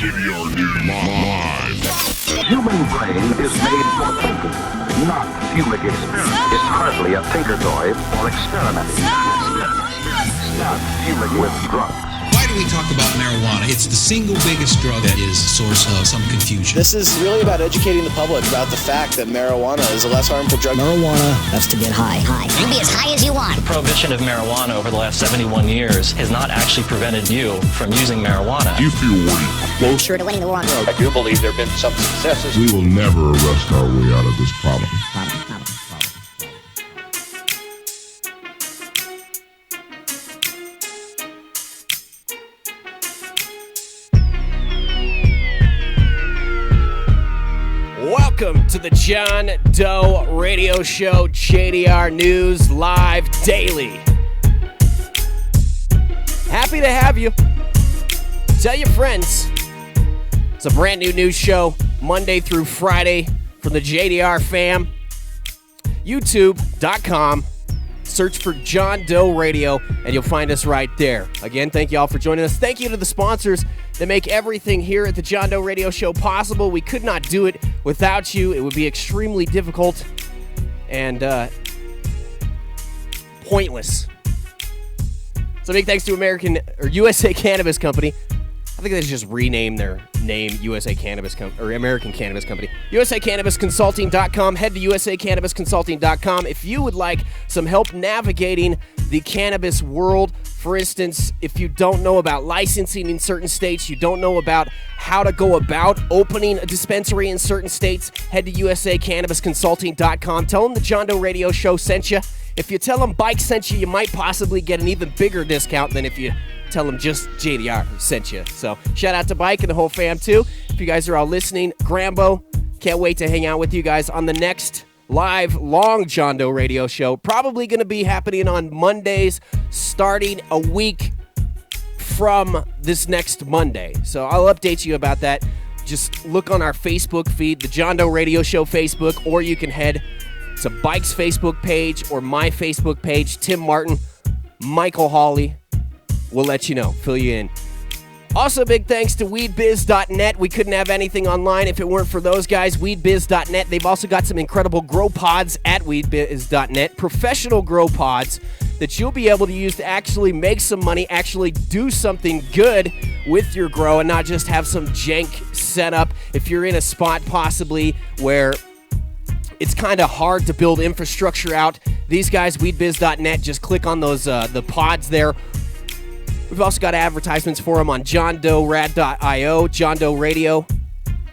JDR News Live. The human brain is made for thinking, not pubic experiment. It's hardly a thinker toy or experimenting. Not pubic with drugs. Why do we talk about marijuana? It's the single biggest drug that is a source of some confusion. This is really about educating the public about the fact that marijuana is a less harmful drug. Marijuana, that's to get high. You can be as high as you want. The prohibition of marijuana over the last 71 years has not actually prevented you from using marijuana. You feel worried. Close to winning the war on drugs. I do believe there have been some successes. We will never arrest our way out of this problem. Welcome to the John Doe Radio Show, JDR News Live Daily. Happy to have you. Tell your friends. It's a brand new news show, Monday through Friday from the JDR fam. YouTube.com. Search for John Doe Radio, and you'll find us right there. Again, thank you all for joining us. Thank you to the sponsors that make everything here at the John Doe Radio Show possible. We could not do it without you. It would be extremely difficult and pointless. So big thanks to USA Cannabis Company. I think they should just rename their name USA Cannabis or American Cannabis Company. USACannabisConsulting.com. Head to USACannabisConsulting.com if you would like some help navigating the cannabis world. For instance, if you don't know about licensing in certain states, you don't know about how to go about opening a dispensary in certain states, head to USACannabisConsulting.com. Tell them the John Doe Radio Show sent you. If you tell them Bike sent you, you might possibly get an even bigger discount than if you tell them just JDR sent you. So shout out to Bike and the whole fam too. If you guys are all listening, Grambo, can't wait to hang out with you guys on the next live long John Doe Radio Show. Probably going to be happening on Mondays starting a week from this next Monday. So I'll update you about that. Just look on our Facebook feed, the John Doe Radio Show Facebook, or you can head to Bike's Facebook page or my Facebook page. Tim Martin, Michael Hawley. We'll let you know, fill you in. Also, big thanks to weedbiz.net. We couldn't have anything online if it weren't for those guys, weedbiz.net. They've also got some incredible grow pods at weedbiz.net, professional grow pods that you'll be able to use to actually make some money, actually do something good with your grow and not just have some jank setup. If you're in a spot possibly where it's kind of hard to build infrastructure out, these guys, weedbiz.net, just click on those the pods there. We've also got advertisements for them on JohnDoeRad.io, John Doe Radio,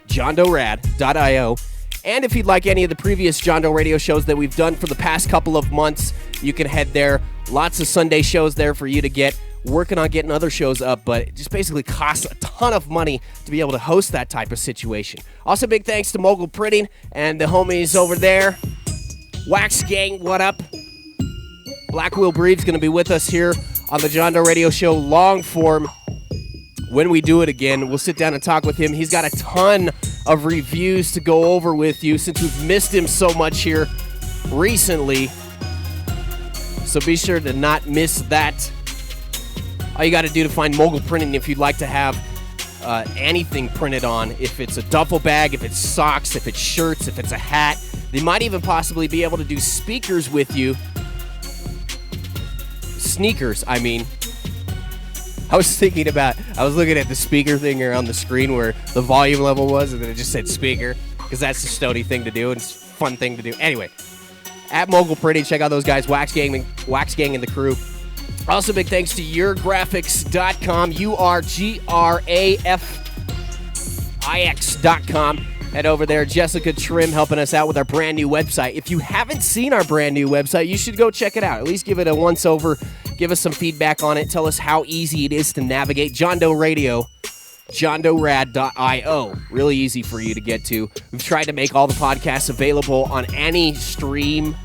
JohnDoeRad.io. And if you'd like any of the previous John Doe Radio shows that we've done for the past couple of months, you can head there. Lots of Sunday shows there for you to get. Working on getting other shows up, but it just basically costs a ton of money to be able to host that type of situation. Also, big thanks to Mogul Printing and the homies over there. Wax Gang, what up? Black Wheel Breed's going to be with us here on the John Doe Radio Show long form. When we do it again, we'll sit down and talk with him. He's got a ton of reviews to go over with you since we've missed him so much here recently. So be sure to not miss that. All you got to do to find Mogul Printing if you'd like to have anything printed on, if it's a duffel bag, if it's socks, if it's shirts, if it's a hat. They might even possibly be able to do speakers with you. Sneakers, I mean. I was looking at the speaker thing here on the screen where the volume level was, and then it just said speaker, because that's the stony thing to do, and it's a fun thing to do. Anyway, at Mogul Printing, check out those guys, Wax Gang and the crew. Also, big thanks to yourgraphics.com, URGRAFIX.com. Head over there. Jessica Trim helping us out with our brand new website. If you haven't seen our brand new website, you should go check it out. At least give it a once over. Give us some feedback on it. Tell us how easy it is to navigate. John Doe Radio, JohnDoeRad.io. Really easy for you to get to. We've tried to make all the podcasts available on any stream,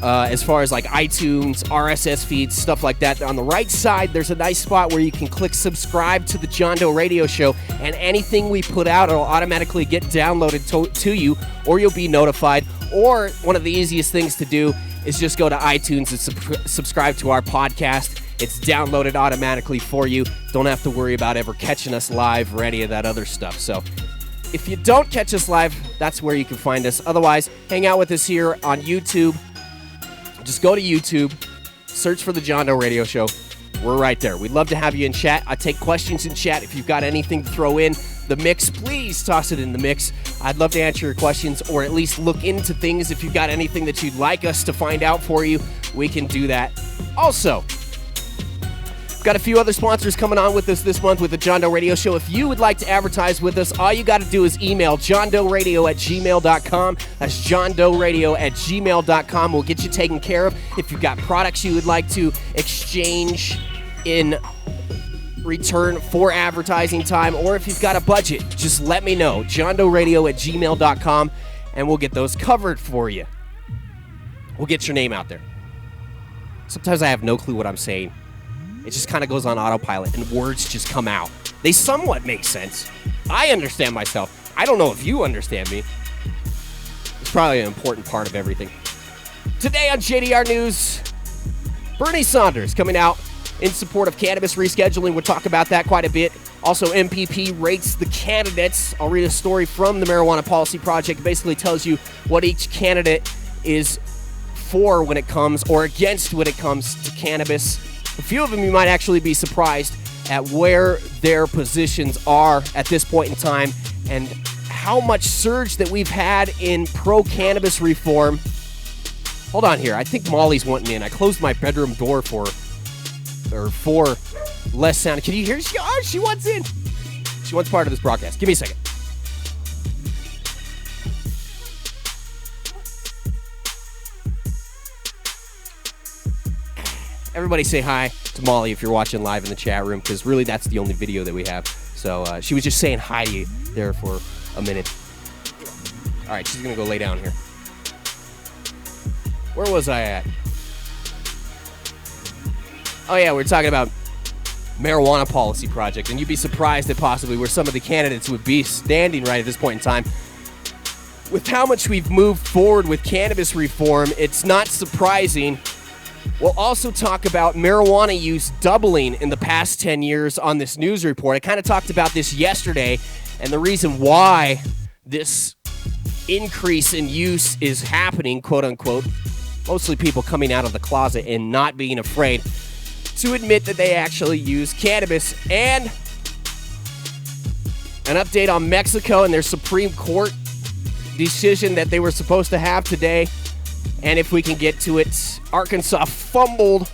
as far as like iTunes, RSS feeds, stuff like that. On the right side, there's a nice spot where you can click subscribe to the John Doe Radio Show, and anything we put out will automatically get downloaded to you, or you'll be notified. Or one of the easiest things to do is just go to iTunes and subscribe to our podcast. It's downloaded automatically for you. Don't have to worry about ever catching us live or any of that other stuff. So if you don't catch us live, that's where you can find us. Otherwise, hang out with us here on YouTube. Just go to YouTube, search for the John Doe Radio Show. We're right there. We'd love to have you in chat. I take questions in chat. If you've got anything to throw in the mix, please toss it in the mix. I'd love to answer your questions or at least look into things. If you've got anything that you'd like us to find out for you, we can do that. Also, got a few other sponsors coming on with us this month with the John Doe Radio Show. If you would like to advertise with us, all you got to do is email johndoeradio@gmail.com. That's johndoeradio@gmail.com. We'll get you taken care of. If you've got products you would like to exchange in return for advertising time, or if you've got a budget, just let me know. johndoeradio@gmail.com, and we'll get those covered for you. We'll get your name out there. Sometimes I have no clue what I'm saying. It just kind of goes on autopilot, and words just come out. They somewhat make sense. I understand myself. I don't know if you understand me. It's probably an important part of everything. Today on JDR News, Bernie Sanders coming out in support of cannabis rescheduling. We'll talk about that quite a bit. Also, MPP rates the candidates. I'll read a story from the Marijuana Policy Project. It basically tells you what each candidate is for when it comes, or against when it comes to cannabis. A few of them you might actually be surprised at where their positions are at this point in time and how much surge that we've had in pro-cannabis reform. Hold on here. I think Molly's wanting in. I closed my bedroom door for less sound. Can you hear? She wants in. She wants part of this broadcast. Give me a second. Everybody say hi to Molly if you're watching live in the chat room, because really that's the only video that we have. So she was just saying hi to you there for a minute. All right, she's going to go lay down here. Where was I at? Oh, yeah, we're talking about Marijuana Policy Project, and you'd be surprised at possibly where some of the candidates would be standing right at this point in time. With how much we've moved forward with cannabis reform, it's not surprising. We'll also talk about marijuana use doubling in the past 10 years on this news report. I kind of talked about this yesterday, and the reason why this increase in use is happening, quote unquote, mostly people coming out of the closet and not being afraid to admit that they actually use cannabis, and an update on Mexico and their Supreme Court decision that they were supposed to have today. And if we can get to it, Arkansas fumbled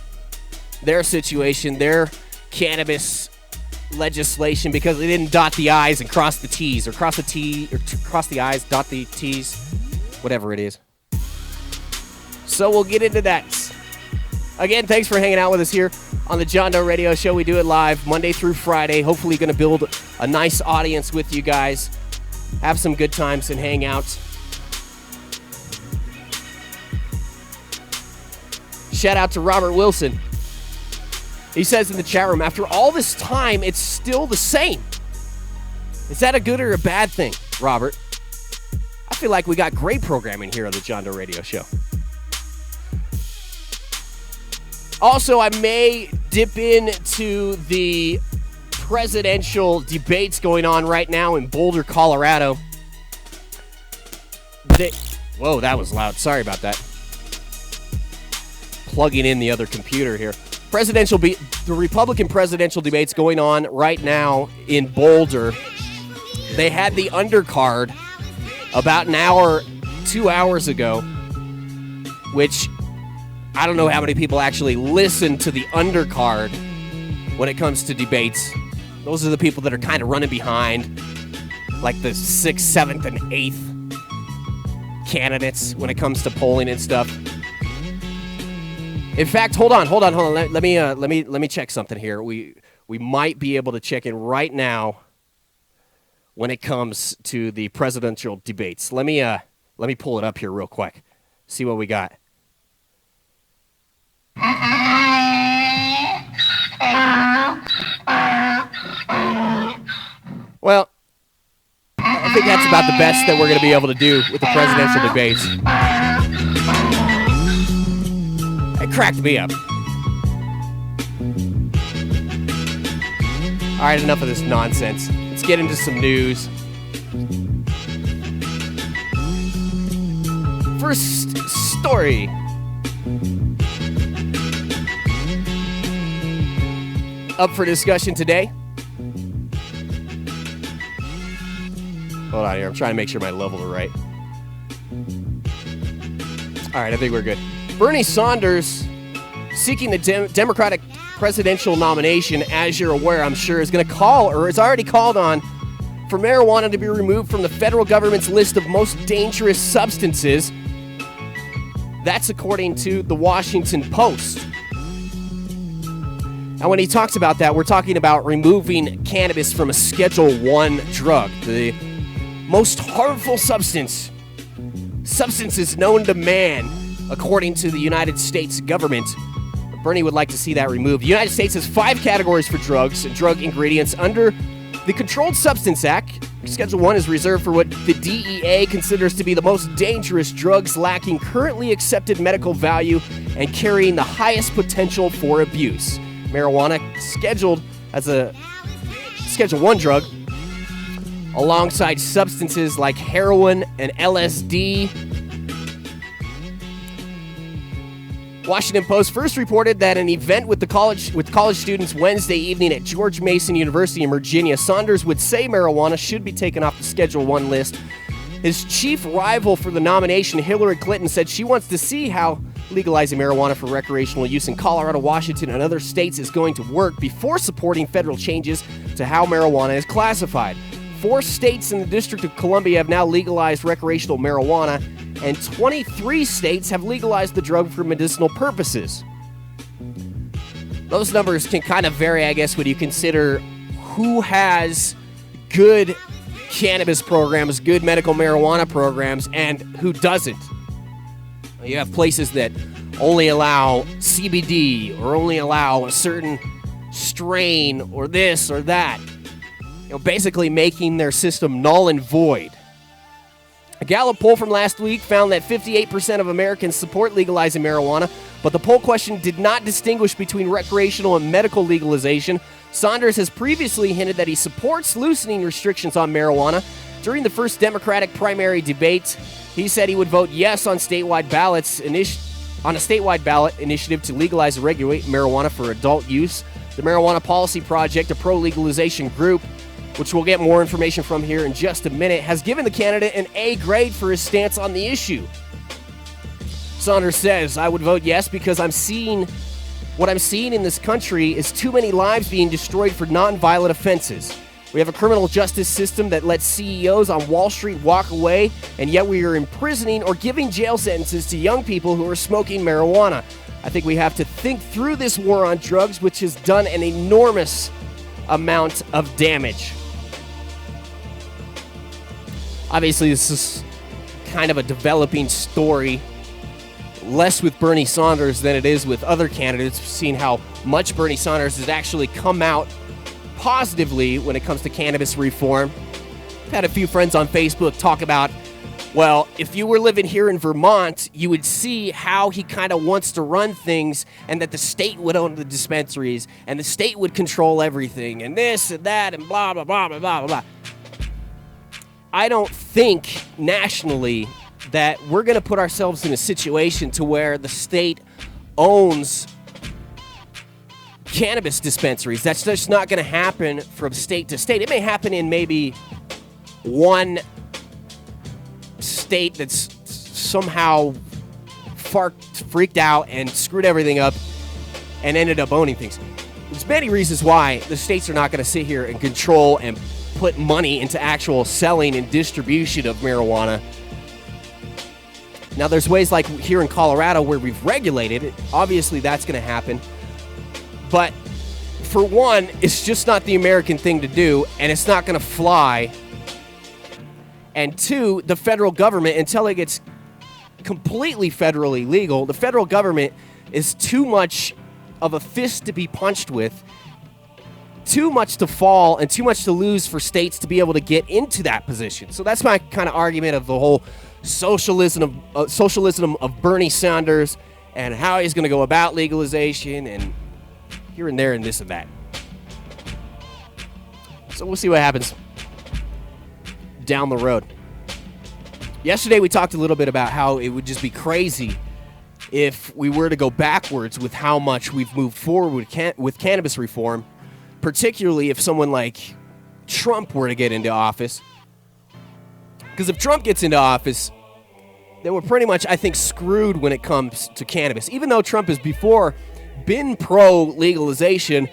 their situation, their cannabis legislation, because they didn't dot the I's and cross the T's, or cross the I's, dot the T's, whatever it is. So we'll get into that. Again, thanks for hanging out with us here on the John Doe Radio Show. We do it live Monday through Friday. Hopefully going to build a nice audience with you guys. Have some good times and hang out. Shout out to Robert Wilson. He says in the chat room, after all this time, it's still the same. Is that a good or a bad thing, Robert? I feel like we got great programming here on the John Doe Radio Show. Also, I may dip into the presidential debates going on right now in Boulder, Colorado. Whoa, that was loud. Sorry about that. Plugging in the other computer here. The Republican presidential debates going on right now in Boulder. They had the undercard about an hour, 2 hours ago, which I don't know how many people actually listen to the undercard when it comes to debates. Those are the people that are kind of running behind, like the 6th, 7th, and 8th candidates when it comes to polling and stuff. In fact, hold on. Let me check something here. We might be able to check in right now when it comes to the presidential debates. Let me pull it up here real quick. See what we got. Well, I think that's about the best that we're going to be able to do with the presidential debates. It cracked me up. All right, enough of this nonsense. Let's get into some news. First story. Up for discussion today. Hold on here. I'm trying to make sure my levels are right. All right, I think we're good. Bernie Sanders, seeking the Democratic presidential nomination, as you're aware, I'm sure, is going to call, or has already called on, for marijuana to be removed from the federal government's list of most dangerous substances. That's according to the Washington Post. Now, when he talks about that, we're talking about removing cannabis from a Schedule I drug, the most harmful substances known to man, according to the United States government. Bernie would like to see that removed. The United States has 5 categories for drugs and drug ingredients under the Controlled Substance Act. Schedule I is reserved for what the DEA considers to be the most dangerous drugs lacking currently accepted medical value and carrying the highest potential for abuse. Marijuana scheduled as a Schedule I drug alongside substances like heroin and LSD. Washington Post first reported that an event with college students Wednesday evening at George Mason University in Virginia, Sanders would say marijuana should be taken off the Schedule I list. His chief rival for the nomination, Hillary Clinton, said she wants to see how legalizing marijuana for recreational use in Colorado, Washington, and other states is going to work before supporting federal changes to how marijuana is classified. 4 states in the District of Columbia have now legalized recreational marijuana, and 23 states have legalized the drug for medicinal purposes. Those numbers can kind of vary, I guess, when you consider who has good cannabis programs, good medical marijuana programs, and who doesn't. You have places that only allow CBD or only allow a certain strain or this or that. Basically making their system null and void. A Gallup poll from last week found that 58% of Americans support legalizing marijuana, but the poll question did not distinguish between recreational and medical legalization. Sanders has previously hinted that he supports loosening restrictions on marijuana. During the first Democratic primary debate, he said he would vote yes on a statewide ballot initiative to legalize and regulate marijuana for adult use. The Marijuana Policy Project, a pro-legalization group, which we'll get more information from here in just a minute, has given the candidate an A grade for his stance on the issue. Sanders says, I would vote yes because what I'm seeing in this country is too many lives being destroyed for nonviolent offenses. We have a criminal justice system that lets CEOs on Wall Street walk away, and yet we are imprisoning or giving jail sentences to young people who are smoking marijuana. I think we have to think through this war on drugs, which has done an enormous amount of damage. Obviously, this is kind of a developing story, less with Bernie Sanders than it is with other candidates. We've seen how much Bernie Sanders has actually come out positively when it comes to cannabis reform. I've had a few friends on Facebook talk about, well, if you were living here in Vermont, you would see how he kind of wants to run things, and that the state would own the dispensaries, and the state would control everything, and this and that, and blah, blah, blah, blah, blah, blah. I don't think nationally that we're going to put ourselves in a situation to where the state owns cannabis dispensaries. That's just not going to happen from state to state. It may happen in maybe one state that's somehow freaked out and screwed everything up and ended up owning things. There's many reasons why the states are not going to sit here and control and put money into actual selling and distribution of marijuana. Now, there's ways like here in Colorado where we've regulated it. Obviously, that's going to happen. But for one, it's just not the American thing to do, and it's not going to fly. And two, the federal government, until it gets completely federally legal, the federal government is too much of a fist to be punched with, too much to fall, and too much to lose for states to be able to get into that position. So that's my kind of argument of the whole socialism of Bernie Sanders and how he's going to go about legalization and here and there and this and that. So we'll see what happens down the road. Yesterday we talked a little bit about how it would just be crazy if we were to go backwards with how much we've moved forward with cannabis reform, particularly if someone like Trump were to get into office. Because if Trump gets into office, then we're pretty much, I think, screwed when it comes to cannabis. Even though Trump has before been pro-legalization,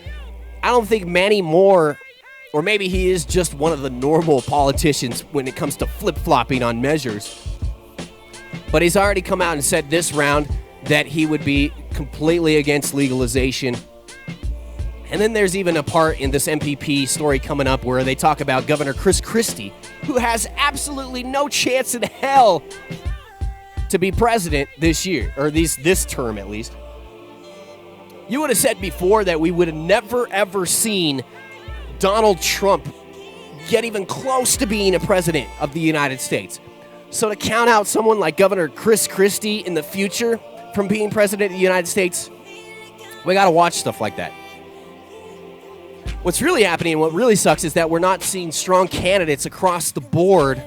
I don't think many more, or maybe he is just one of the normal politicians when it comes to flip-flopping on measures. But he's already come out and said this round that he would be completely against legalization. And then there's even a part in this MPP story coming up where they talk about Governor Chris Christie, who has absolutely no chance in hell to be president this year, or this term at least. You would have said before that we would have never, ever seen Donald Trump get even close to being a president of the United States. So to count out someone like Governor Chris Christie in the future from being president of the United States, we got to watch stuff like that. What's really happening and what really sucks is that we're not seeing strong candidates across the board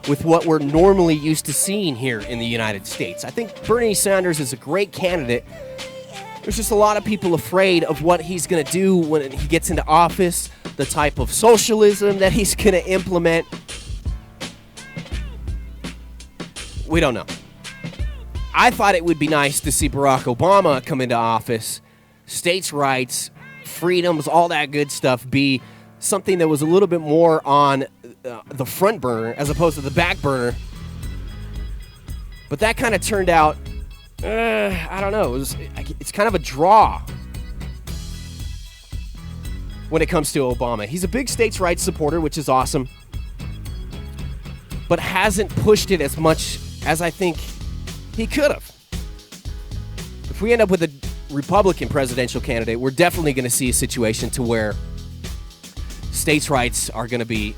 with what we're normally used to seeing here in the United States. I think Bernie Sanders is a great candidate. There's just a lot of people afraid of what he's going to do when he gets into office, the type of socialism that he's going to implement. We don't know. I thought it would be nice to see Barack Obama come into office, states' rights, freedoms, all that good stuff be something that was a little bit more on the front burner as opposed to the back burner. But that kind of turned out, I don't know, it's kind of a draw when it comes to Obama. He's a big states' rights supporter, which is awesome, but hasn't pushed it as much as I think he could have. If we end up with a Republican presidential candidate, we're definitely going to see a situation to where states' rights are going to be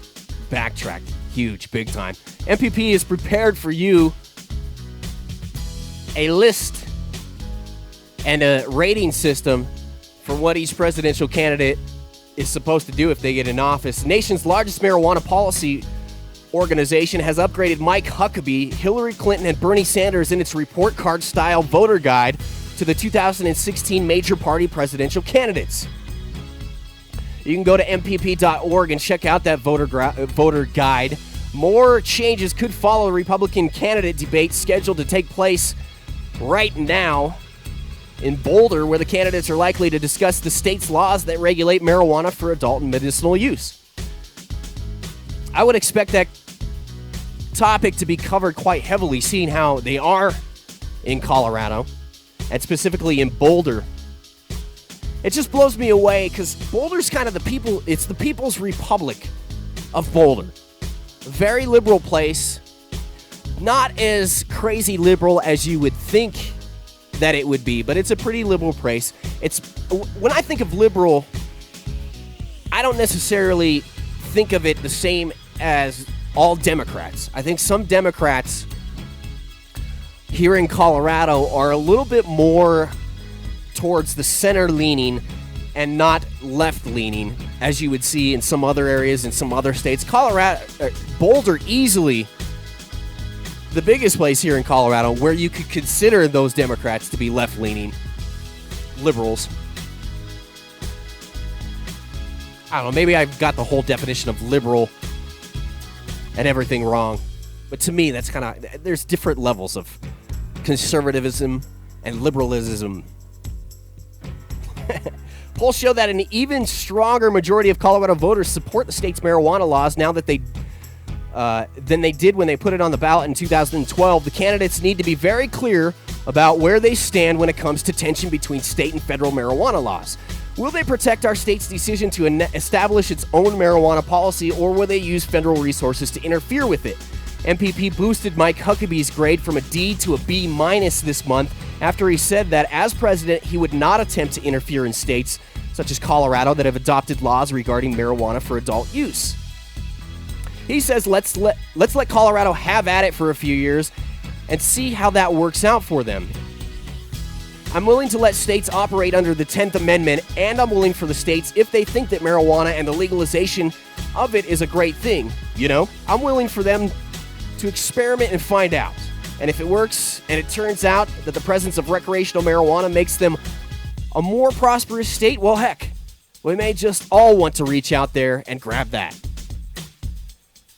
backtracked. Huge, big time. MPP is prepared for you a list and a rating system for what each presidential candidate is supposed to do if they get in office. The nation's largest marijuana policy organization has upgraded Mike Huckabee, Hillary Clinton, and Bernie Sanders in its report card-style voter guide to the 2016 major party presidential candidates. You can go to mpp.org and check out that voter guide. More changes could follow a Republican candidate debate scheduled to take place right now in Boulder, where the candidates are likely to discuss the state's laws that regulate marijuana for adult and medicinal use. I would expect that topic to be covered quite heavily, seeing how they are in Colorado, and specifically in Boulder. It just blows me away because Boulder's kind of it's the People's Republic of Boulder. A very liberal place. Not as crazy liberal as you would think that it would be, but it's a pretty liberal place. When I think of liberal, I don't necessarily think of it the same as all Democrats. I think some Democrats here in Colorado are a little bit more towards the center-leaning and not left-leaning, as you would see in some other areas in some other states. Boulder, easily the biggest place here in Colorado where you could consider those Democrats to be left-leaning liberals. I don't know, maybe I've got the whole definition of liberal and everything wrong. But to me, that's kind of, there's different levels of conservatism and liberalism. Polls show that an even stronger majority of Colorado voters support the state's marijuana laws now that than they did when they put it on the ballot in 2012. The candidates need to be very clear about where they stand when it comes to tension between state and federal marijuana laws. Will they protect our state's decision to establish its own marijuana policy, or will they use federal resources to interfere with it? MPP boosted Mike Huckabee's grade from a D to a B- this month after he said that as president, he would not attempt to interfere in states such as Colorado that have adopted laws regarding marijuana for adult use. He says, let's let Colorado have at it for a few years and see how that works out for them. I'm willing to let states operate under the 10th Amendment, and I'm willing for the states, if they think that marijuana and the legalization of it is a great thing, I'm willing for them to experiment and find out. And if it works and it turns out that the presence of recreational marijuana makes them a more prosperous state, well, heck, we may just all want to reach out there and grab that.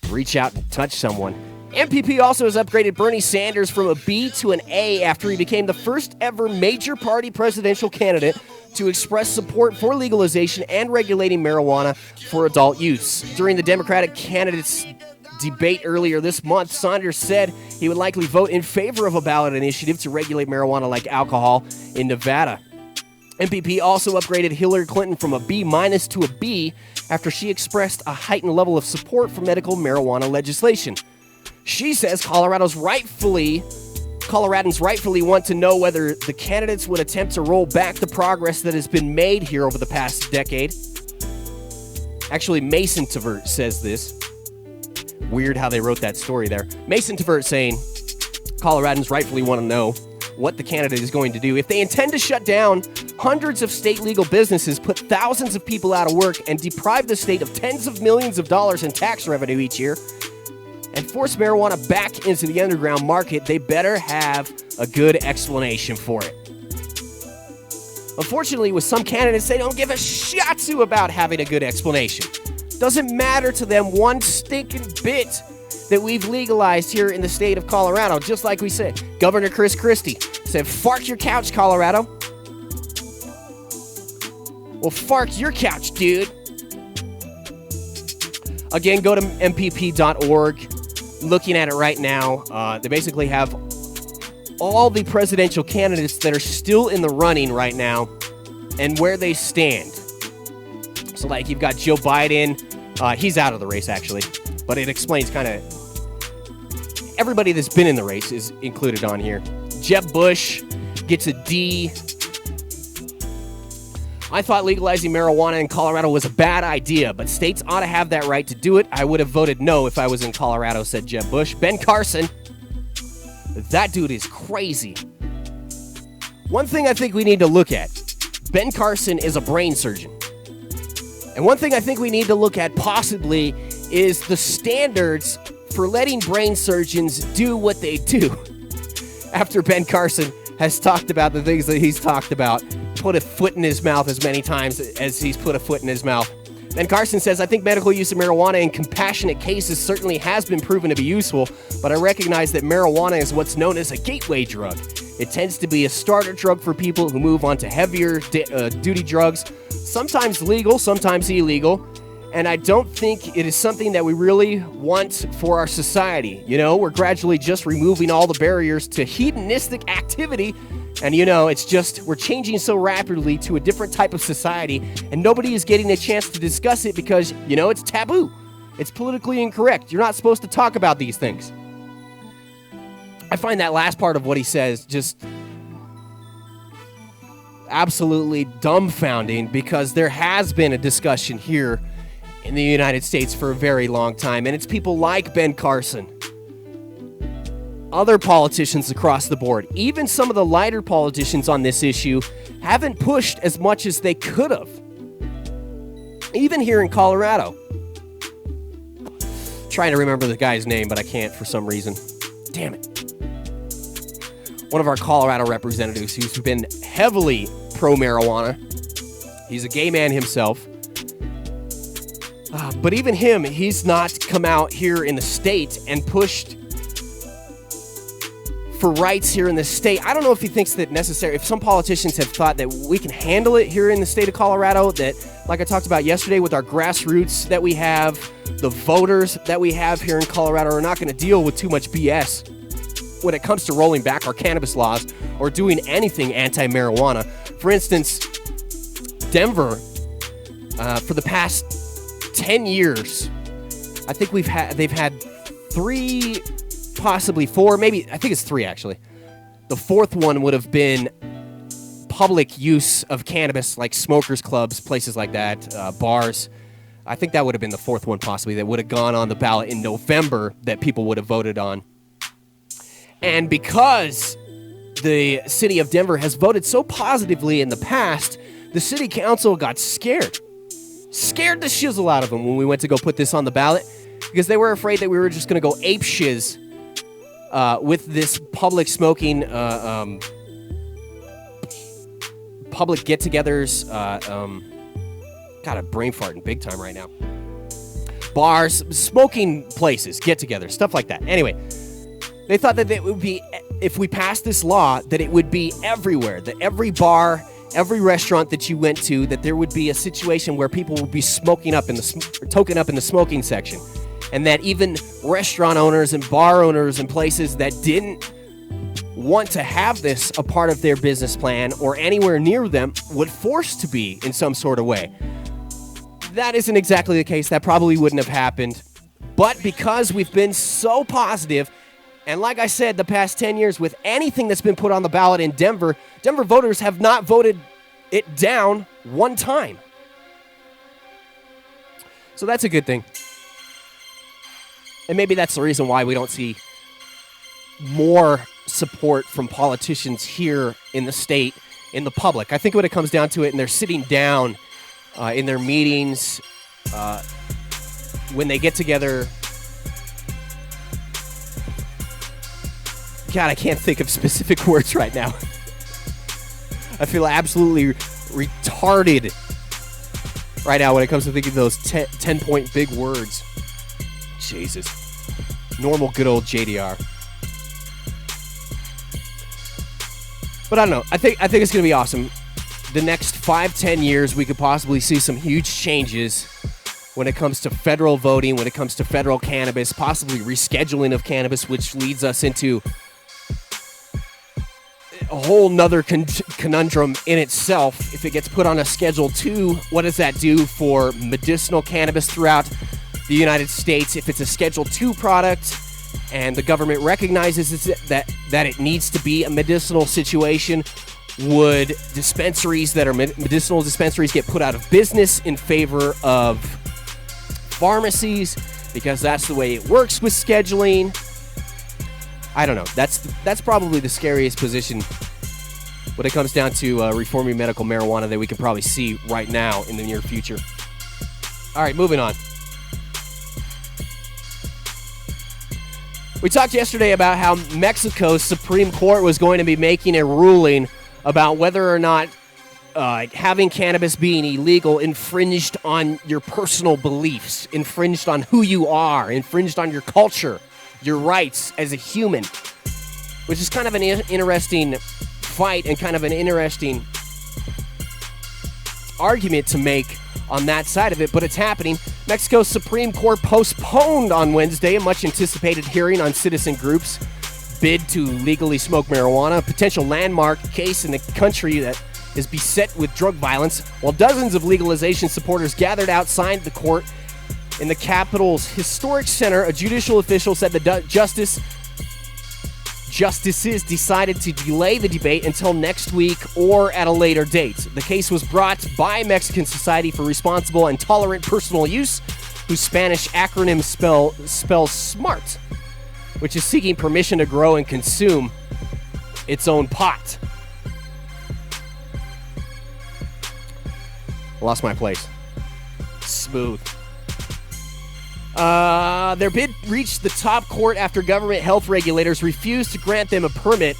Reach out and touch someone. MPP also has upgraded Bernie Sanders from a B to an A after he became the first ever major party presidential candidate to express support for legalization and regulating marijuana for adult use. During the Democratic candidates' debate earlier this month, Sanders said he would likely vote in favor of a ballot initiative to regulate marijuana like alcohol in Nevada. MPP also upgraded Hillary Clinton from a B- to a B after she expressed a heightened level of support for medical marijuana legislation. She says Coloradans rightfully want to know whether the candidates would attempt to roll back the progress that has been made here over the past decade. Actually, Mason Tvert says this. Weird how they wrote that story there. Mason Tvert saying Coloradans rightfully want to know what the candidate is going to do. If they intend to shut down hundreds of state legal businesses, put thousands of people out of work, and deprive the state of tens of millions of dollars in tax revenue each year, and force marijuana back into the underground market, they better have a good explanation for it. Unfortunately, with some candidates, they don't give a shiatsu about having a good explanation. Doesn't matter to them one stinking bit that we've legalized here in the state of Colorado. Just like we said, Governor Chris Christie said, "Fark your couch, Colorado." Well, fark your couch, dude. Again, go to mpp.org. Looking at it right now, they basically have all the presidential candidates that are still in the running right now and where they stand. So, like, you've got Joe Biden. He's out of the race, actually. But it explains kind of everybody that's been in the race is included on here. Jeb Bush gets a D. I thought legalizing marijuana in Colorado was a bad idea, but states ought to have that right to do it. I would have voted no if I was in Colorado, said Jeb Bush. Ben Carson, that dude is crazy. One thing I think we need to look at, Ben Carson is a brain surgeon. And one thing I think we need to look at possibly is the standards for letting brain surgeons do what they do. After Ben Carson has talked about the things that he's talked about, put a foot in his mouth as many times as he's put a foot in his mouth. Ben Carson says, "I think medical use of marijuana in compassionate cases certainly has been proven to be useful, but I recognize that marijuana is what's known as a gateway drug. It tends to be a starter drug for people who move on to heavier duty drugs, sometimes legal, sometimes illegal, and I don't think it is something that we really want for our society. We're gradually just removing all the barriers to hedonistic activity, and it's just, we're changing so rapidly to a different type of society, and nobody is getting a chance to discuss it because, it's taboo. It's politically incorrect. You're not supposed to talk about these things." I find that last part of what he says just absolutely dumbfounding, because there has been a discussion here in the United States for a very long time, and it's people like Ben Carson, other politicians across the board, even some of the lighter politicians on this issue haven't pushed as much as they could have. Even here in Colorado. Trying to remember the guy's name, but I can't for some reason. Damn it. One of our Colorado representatives who's been heavily pro-marijuana. He's a gay man himself. But even him, he's not come out here in the state and pushed for rights here in the state. I don't know if he thinks that necessary. If some politicians have thought that we can handle it here in the state of Colorado, that, like I talked about yesterday with our grassroots that we have, the voters that we have here in Colorado are not going to deal with too much BS when it comes to rolling back our cannabis laws or doing anything anti-marijuana. For instance, Denver, for the past 10 years, I think they've had 3, possibly 4, maybe, I think it's 3 actually. The 4th one would have been public use of cannabis, like smokers clubs, places like that, bars. I think that would have been the 4th one possibly that would have gone on the ballot in November that people would have voted on. And because the city of Denver has voted so positively in the past, the city council got scared. Scared the shizzle out of them when we went to go put this on the ballot because they were afraid that we were just going to go ape shiz with this public smoking, public get-togethers. God, I'm brain farting big time right now. Bars, smoking places, get-togethers, stuff like that. Anyway, they thought that it would be, if we passed this law, that it would be everywhere, that every bar, every restaurant that you went to, that there would be a situation where people would be smoking up toking up in the smoking section. And that even restaurant owners and bar owners and places that didn't want to have this a part of their business plan or anywhere near them would force to be in some sort of way. That isn't exactly the case. That probably wouldn't have happened. But because we've been so positive, and like I said, the past 10 years with anything that's been put on the ballot in Denver, Denver voters have not voted it down one time. So that's a good thing. And maybe that's the reason why we don't see more support from politicians here in the state, in the public. I think when it comes down to it, and they're sitting down in their meetings, when they get together. God, I can't think of specific words right now. I feel absolutely retarded right now when it comes to thinking of those 10-point big words. Jesus. Normal good old JDR. But I don't know. I think it's going to be awesome. The next 5-10 years, we could possibly see some huge changes when it comes to federal voting, when it comes to federal cannabis, possibly rescheduling of cannabis, which leads us into a whole nother conundrum in itself. If it gets put on a Schedule 2, what does that do for medicinal cannabis throughout the United States? If it's a Schedule 2 product and the government recognizes that it needs to be a medicinal situation, would dispensaries that are medicinal dispensaries get put out of business in favor of pharmacies? Because that's the way it works with scheduling. I don't know. That's probably the scariest position when it comes down to reforming medical marijuana that we can probably see right now in the near future. All right, moving on. We talked yesterday about how Mexico's Supreme Court was going to be making a ruling about whether or not having cannabis being illegal infringed on your personal beliefs, infringed on who you are, infringed on your culture, your rights as a human, which is kind of an interesting fight and kind of an interesting argument to make on that side of it, but it's happening. Mexico's Supreme Court postponed on Wednesday a much-anticipated hearing on citizen groups' bid to legally smoke marijuana, a potential landmark case in a country that is beset with drug violence, while dozens of legalization supporters gathered outside the court in the capital's historic center. A judicial official said the justices decided to delay the debate until next week or at a later date. The case was brought by Mexican Society for Responsible and Tolerant Personal Use, whose Spanish acronym spells SMART, which is seeking permission to grow and consume its own pot. Lost my place. Smooth. Their bid reached the top court after government health regulators refused to grant them a permit.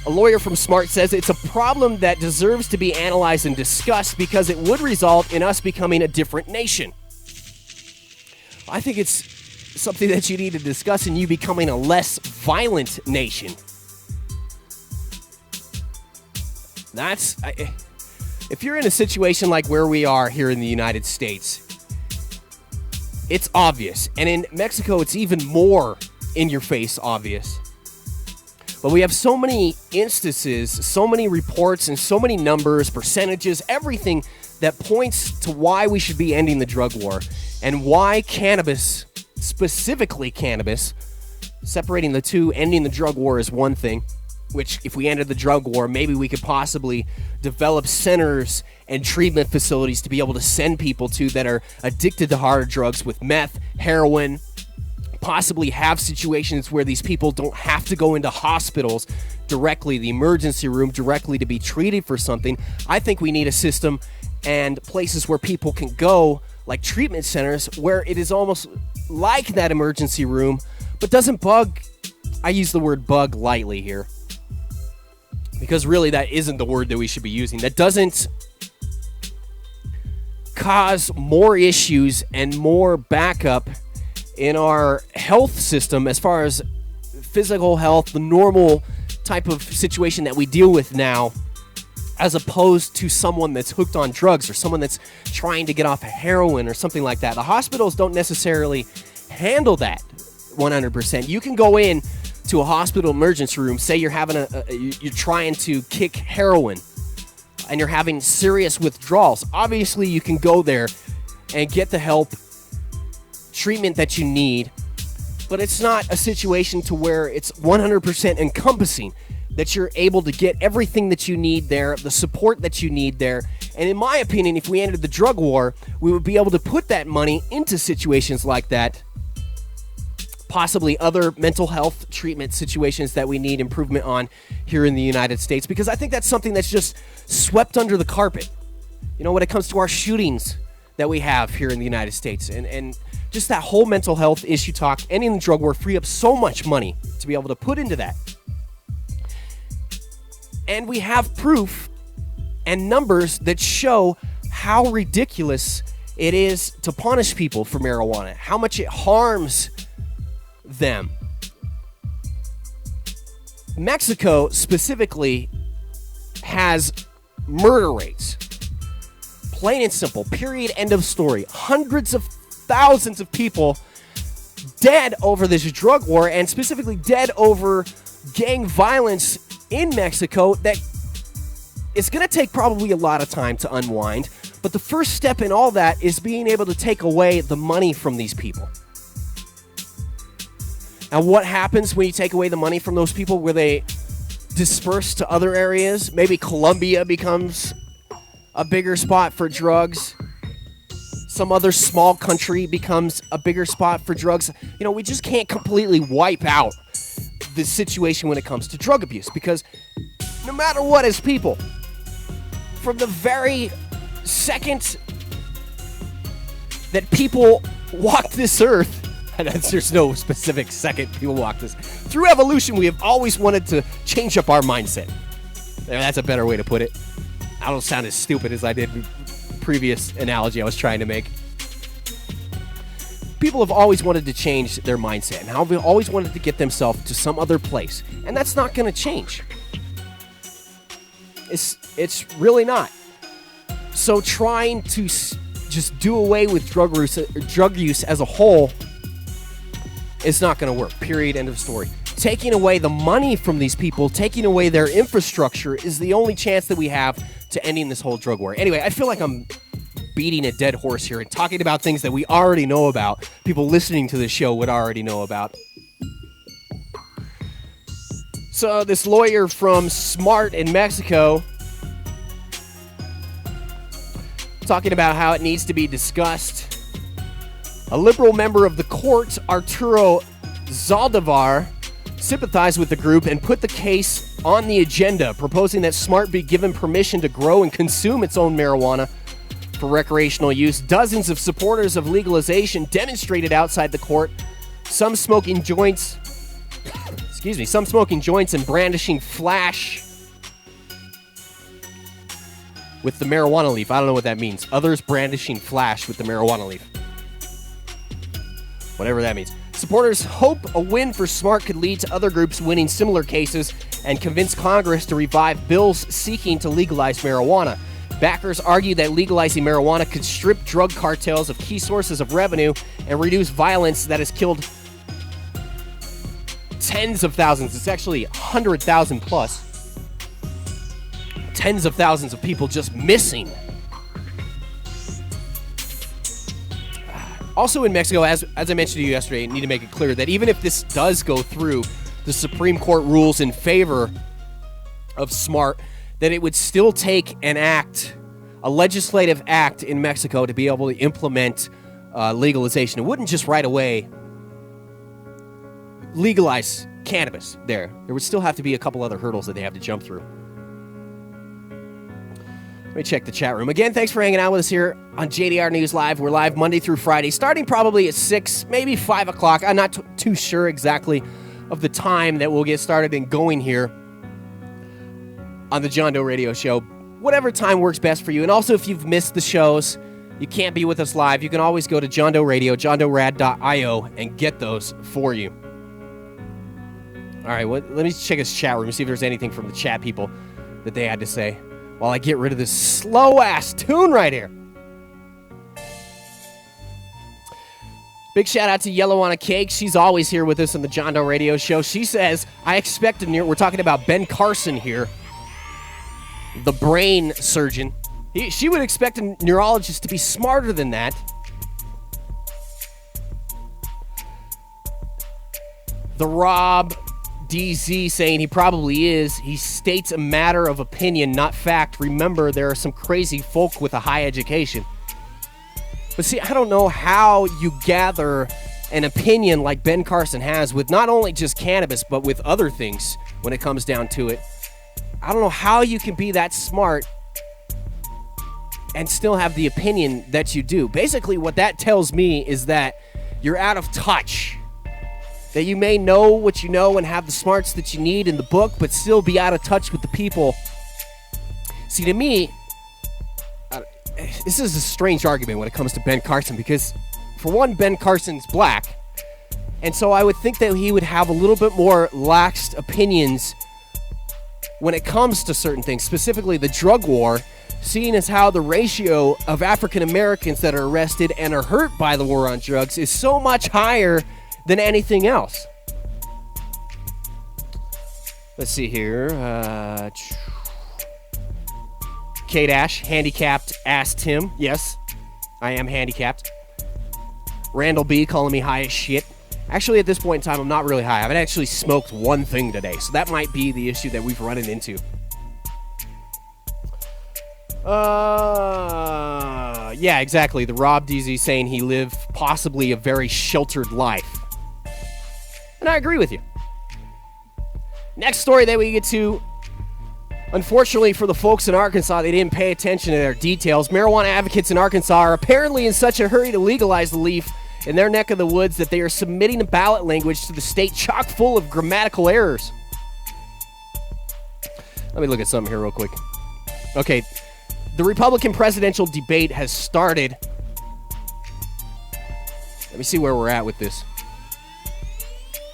A lawyer from SMART says it's a problem that deserves to be analyzed and discussed because it would result in us becoming a different nation. I think it's something that you need to discuss and you becoming a less violent nation. If you're in a situation like where we are here in the United States, it's obvious. And in Mexico, it's even more in your face obvious. But we have so many instances, so many reports, and so many numbers, percentages, everything that points to why we should be ending the drug war and why cannabis, specifically cannabis, separating the two, ending the drug war is one thing, which if we ended the drug war, maybe we could possibly develop centers and treatment facilities to be able to send people to that are addicted to hard drugs with meth, heroin, possibly have situations where these people don't have to go into hospitals directly, the emergency room directly, to be treated for something. I think we need a system and places where people can go, like treatment centers, where it is almost like that emergency room, but doesn't bug. I use the word bug lightly here, because really that isn't the word that we should be using. That doesn't cause more issues and more backup in our health system as far as physical health, the normal type of situation that we deal with now, as opposed to someone that's hooked on drugs or someone that's trying to get off of heroin or something like that. The hospitals don't necessarily handle that 100%. You can go in to a hospital emergency room, say you're having you're trying to kick heroin and you're having serious withdrawals. Obviously, you can go there and get the help, treatment that you need, but it's not a situation to where it's 100% encompassing, that you're able to get everything that you need there, the support that you need there. And in my opinion, if we ended the drug war, we would be able to put that money into situations like that, possibly other mental health treatment situations that we need improvement on here in the United States, because I think that's something that's just swept under the carpet, you know, when it comes to our shootings that we have here in the United States, and just that whole mental health issue talk, ending the drug war, free up so much money to be able to put into that. And we have proof and numbers that show how ridiculous it is to punish people for marijuana, how much it harms them. Mexico specifically has murder rates. Plain and simple. Period. End of story. Hundreds of thousands of people dead over this drug war, and specifically dead over gang violence in Mexico that is going to take probably a lot of time to unwind. But the first step in all that is being able to take away the money from these people. And what happens when you take away the money from those people? Where they disperse to other areas? Maybe Colombia becomes a bigger spot for drugs. Some other small country becomes a bigger spot for drugs. You know, we just can't completely wipe out the situation when it comes to drug abuse, because no matter what, as people, from the very second that people walk this earth, and there's no specific second people walk this, through evolution, we have always wanted to change up our mindset. That's a better way to put it. I don't sound as stupid as I did in the previous analogy I was trying to make. People have always wanted to change their mindset, and have always wanted to get themselves to some other place, and that's not going to change. It's really not. So trying to just do away with drug use as a whole is not going to work. Period. End of story. Taking away the money from these people, taking away their infrastructure, is the only chance that we have to ending this whole drug war. Anyway, I feel like I'm beating a dead horse here and talking about things that we already know about. People listening to this show would already know about. So this lawyer from Smart in Mexico talking about how it needs to be discussed. A liberal member of the court, Arturo Zaldivar, sympathized with the group and put the case on the agenda, proposing that Smart be given permission to grow and consume its own marijuana for recreational use. Dozens of supporters of legalization demonstrated outside the court, some smoking joints and brandishing flash with the marijuana leaf. I don't know what that means. Others brandishing flash with the marijuana leaf. Whatever that means. Supporters hope a win for Smart could lead to other groups winning similar cases and convince Congress to revive bills seeking to legalize marijuana. Backers argue that legalizing marijuana could strip drug cartels of key sources of revenue and reduce violence that has killed tens of thousands. It's actually 100,000 plus. Tens of thousands of people just missing. Also in Mexico, as I mentioned to you yesterday, I need to make it clear that even if this does go through, the Supreme Court rules in favor of Smart, that it would still take an act, a legislative act in Mexico to be able to implement legalization. It wouldn't just right away legalize cannabis there. There would still have to be a couple other hurdles that they have to jump through. Let me check the chat room. Again, thanks for hanging out with us here on JDR News Live. We're live Monday through Friday, starting probably at 6, maybe 5 o'clock. I'm not too sure exactly of the time that we'll get started and going here on the John Doe Radio Show. Whatever time works best for you. And also, if you've missed the shows, you can't be with us live, you can always go to John Doe Radio, johndoerad.io, and get those for you. All right, let me check his chat room, see if there's anything from the chat people that they had to say while I get rid of this slow-ass tune right here. Big shout-out to Yellow on a Cake. She's always here with us on the John Doe Radio Show. She says, I expect we're talking about Ben Carson here, the brain surgeon. She would expect a neurologist to be smarter than that. The Rob DZ saying he probably is. He states a matter of opinion, not fact. Remember, there are some crazy folk with a high education. But see, I don't know how you gather an opinion like Ben Carson has with not only just cannabis, but with other things when it comes down to it. I don't know how you can be that smart and still have the opinion that you do. Basically, what that tells me is that you're out of touch. That you may know what you know and have the smarts that you need in the book, but still be out of touch with the people. See, to me, this is a strange argument when it comes to Ben Carson, because, for one, Ben Carson's black, and so I would think that he would have a little bit more laxed opinions when it comes to certain things, specifically the drug war, seeing as how the ratio of African Americans that are arrested and are hurt by the war on drugs is so much higher than anything else. Let's see here. K-Dash, handicapped, asked him. Yes, I am handicapped. Randall B calling me high as shit. Actually, at this point in time, I'm not really high. I haven't actually smoked one thing today, so that might be the issue that we've run into. Yeah, exactly. The Rob DZ saying he lived possibly a very sheltered life. And I agree with you. Next story that we get to. Unfortunately for the folks in Arkansas, they didn't pay attention to their details. Marijuana advocates in Arkansas are apparently in such a hurry to legalize the leaf in their neck of the woods that they are submitting a ballot language to the state chock full of grammatical errors. Let me look at something here real quick. Okay, the Republican presidential debate has started. Let me see where we're at with this.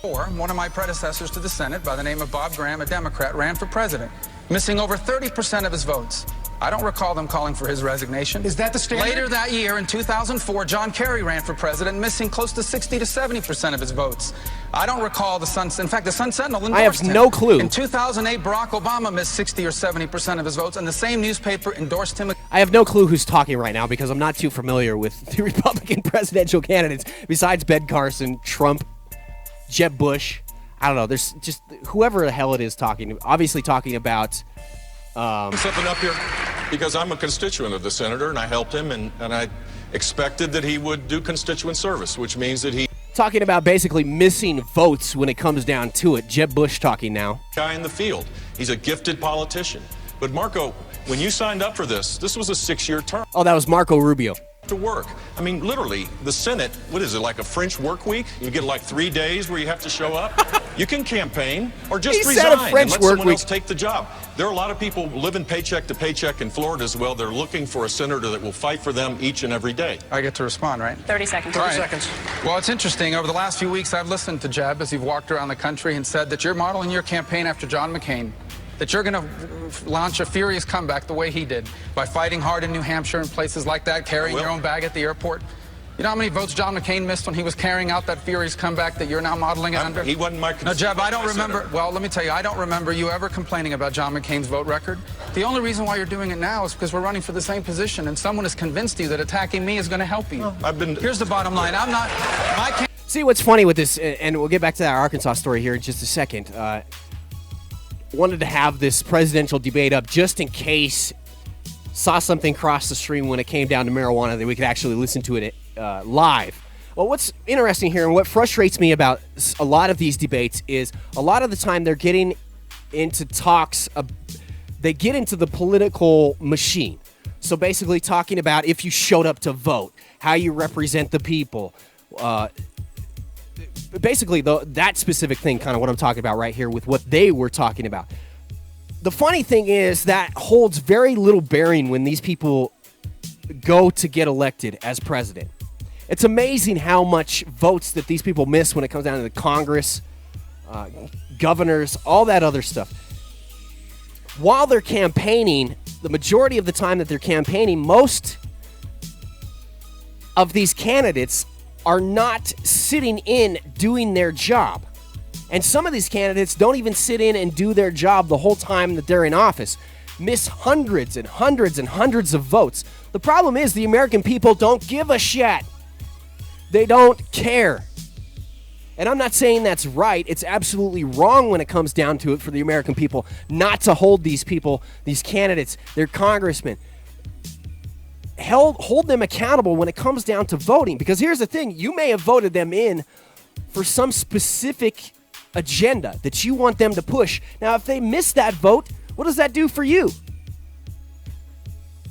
One of my predecessors to the Senate by the name of Bob Graham, a Democrat, ran for president, missing over 30% of his votes. I don't recall them calling for his resignation. Is that the standard? Later that year, in 2004, John Kerry ran for president, missing close to 60 to 70% of his votes. I don't recall the Sun. In fact, the Sun Sentinel endorsed him. I have no clue. In 2008, Barack Obama missed 60 or 70% of his votes, and the same newspaper endorsed him. I have no clue who's talking right now because I'm not too familiar with the Republican presidential candidates besides Ben Carson, Trump, Jeb Bush. I don't know. There's just whoever the hell it is talking. Obviously talking about. Something up here because I'm a constituent of the senator and I helped him and I expected that he would do constituent service, which means that he. Talking about basically missing votes when it comes down to it. Jeb Bush talking now. Guy in the field. He's a gifted politician. But Marco, when you signed up for this was a 6-year term. Oh, that was Marco Rubio. To work. I mean, literally, the Senate, what is it, like a French work week? You get like 3 days where you have to show up? You can campaign or just resign and let someone else take the job. There are a lot of people living paycheck to paycheck in Florida as well. They're looking for a senator that will fight for them each and every day. I get to respond, right? 30 seconds. 30 seconds. Well, it's interesting. Over the last few weeks, I've listened to Jeb as you've walked around the country and said that you're modeling your campaign after John McCain, that you're going to launch a furious comeback the way he did by fighting hard in New Hampshire and places like that, carrying your own bag at the airport. You know how many votes John McCain missed when he was carrying out that furious comeback that you're now modeling it under? He wasn't my No, Jeb, I don't remember. Well, let me tell you, I don't remember you ever complaining about John McCain's vote record. The only reason why you're doing it now is because we're running for the same position and someone has convinced you that attacking me is going to help you. Here's the bottom line. I'm not. See, what's funny with this, and we'll get back to that Arkansas story here in just a second. Wanted to have this presidential debate up just in case saw something cross the stream when it came down to marijuana that we could actually listen to it live. Well, what's interesting here and what frustrates me about a lot of these debates is a lot of the time they're getting into talks, they get into the political machine. So basically talking about if you showed up to vote, how you represent the people. Basically, that specific thing, kind of what I'm talking about right here with what they were talking about. The funny thing is that holds very little bearing when these people go to get elected as president. It's amazing how much votes that these people miss when it comes down to the Congress, governors, all that other stuff. While they're campaigning, the majority of the time that they're campaigning, most of these candidates are not sitting in doing their job. And some of these candidates don't even sit in and do their job the whole time that they're in office. Miss hundreds and hundreds and hundreds of votes. The problem is the American people don't give a shit. They don't care. And I'm not saying that's right. It's absolutely wrong when it comes down to it for the American people not to hold these people, these candidates, their congressmen, hold them accountable when it comes down to voting. Because here's the thing. You may have voted them in for some specific agenda that you want them to push. Now, if they miss that vote, what does that do for you?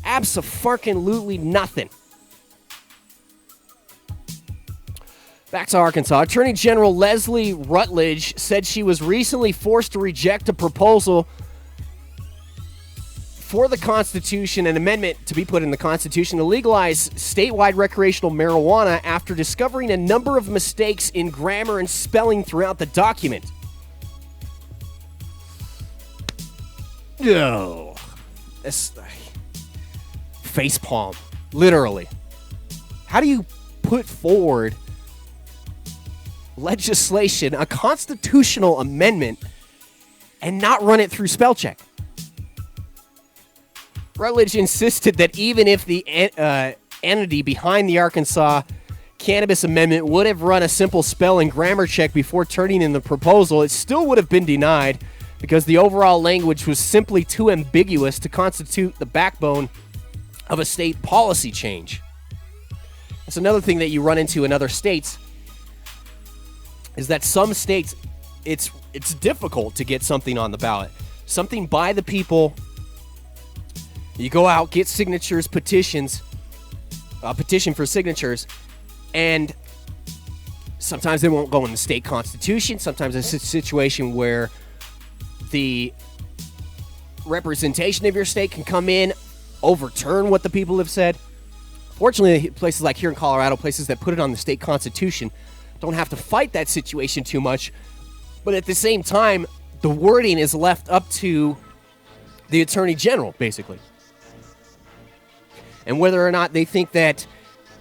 Abso-fucking-lutely nothing. Back to Arkansas. Attorney General Leslie Rutledge said she was recently forced to reject a proposal for the Constitution, an amendment to be put in the Constitution to legalize statewide recreational marijuana after discovering a number of mistakes in grammar and spelling throughout the document. Oh, that's facepalm, literally. How do you put forward legislation, a constitutional amendment, and not run it through spell check? Rutledge insisted that even if the entity behind the Arkansas Cannabis Amendment would have run a simple spell and grammar check before turning in the proposal, it still would have been denied because the overall language was simply too ambiguous to constitute the backbone of a state policy change. That's another thing that you run into in other states, is that some states, it's difficult to get something on the ballot. Something by the people. You go out, get signatures, petition for signatures, and sometimes they won't go in the state constitution. Sometimes it's a situation where the representation of your state can come in, overturn what the people have said. Fortunately, places like here in Colorado, places that put it on the state constitution, don't have to fight that situation too much. But at the same time, the wording is left up to the Attorney General, basically. And whether or not they think that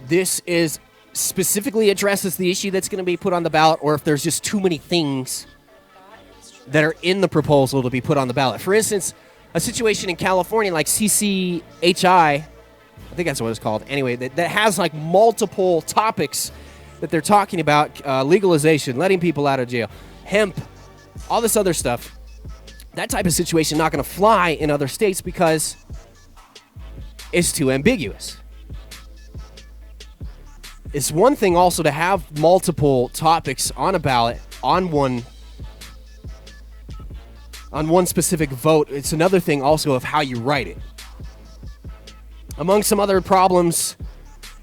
this is specifically addresses the issue that's going to be put on the ballot, or if there's just too many things that are in the proposal to be put on the ballot. For instance, a situation in California like CCHI, I think that's what it's called. Anyway, that has like multiple topics that they're talking about, legalization, letting people out of jail, hemp, all this other stuff. That type of situation not going to fly in other states because it's too ambiguous. It's one thing also to have multiple topics on a ballot on one specific vote. It's another thing also of how you write it. Among some other problems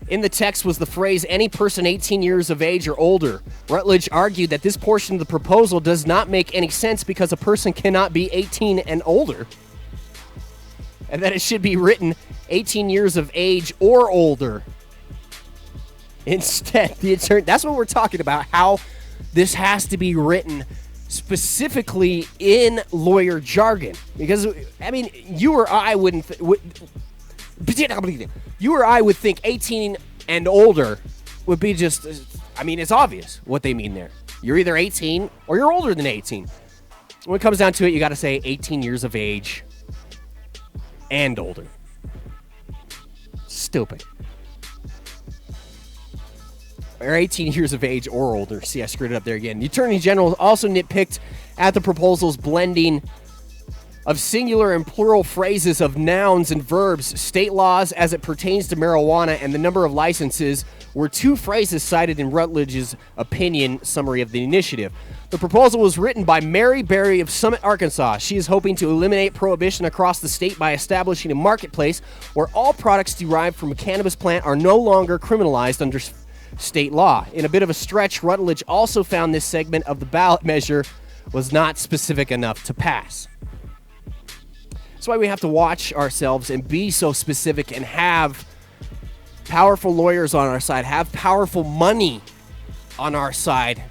in the text was the phrase, any person 18 years of age or older. Rutledge argued that this portion of the proposal does not make any sense because a person cannot be 18 and older, and that it should be written 18 years of age or older. Instead, the attorney, that's what we're talking about, how this has to be written specifically in lawyer jargon. Because, I mean, you or I would think 18 and older would be just, I mean, it's obvious what they mean there. You're either 18 or you're older than 18. When it comes down to it, you got to say 18 years of age and older. Stupid. Or 18 years of age or older. See, I screwed it up there again. The Attorney General also nitpicked at the proposal's blending of singular and plural phrases of nouns and verbs, state laws as it pertains to marijuana, and the number of licenses were two phrases cited in Rutledge's opinion summary of the initiative. The proposal was written by Mary Berry of Summit, Arkansas. She is hoping to eliminate prohibition across the state by establishing a marketplace where all products derived from a cannabis plant are no longer criminalized under state law. In a bit of a stretch, Rutledge also found this segment of the ballot measure was not specific enough to pass. That's why we have to watch ourselves and be so specific and have powerful lawyers on our side, have powerful money on our side.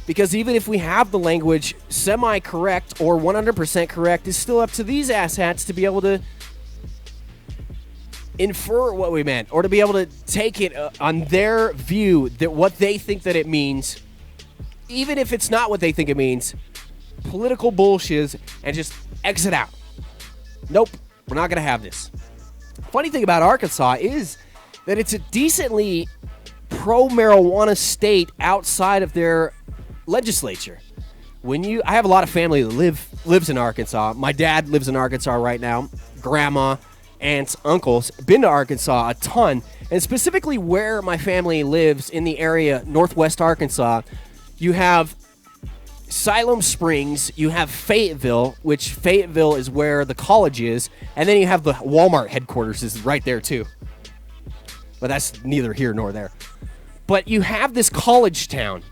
Because even if we have the language semi-correct or 100% correct, it's still up to these asshats to be able to infer what we meant or to be able to take it on their view that what they think that it means, even if it's not what they think it means, political bullshit, and just exit out. Nope, we're not going to have this. Funny thing about Arkansas is that it's a decently pro-marijuana state outside of their legislature. I have a lot of family that lives in Arkansas. My dad lives in Arkansas right now. Grandma, aunts, uncles, been to Arkansas a ton. And specifically where my family lives in the area, northwest Arkansas, you have Siloam Springs, you have Fayetteville, which Fayetteville is where the college is, and then you have the Walmart headquarters is right there too. But that's neither here nor there. But you have this college town.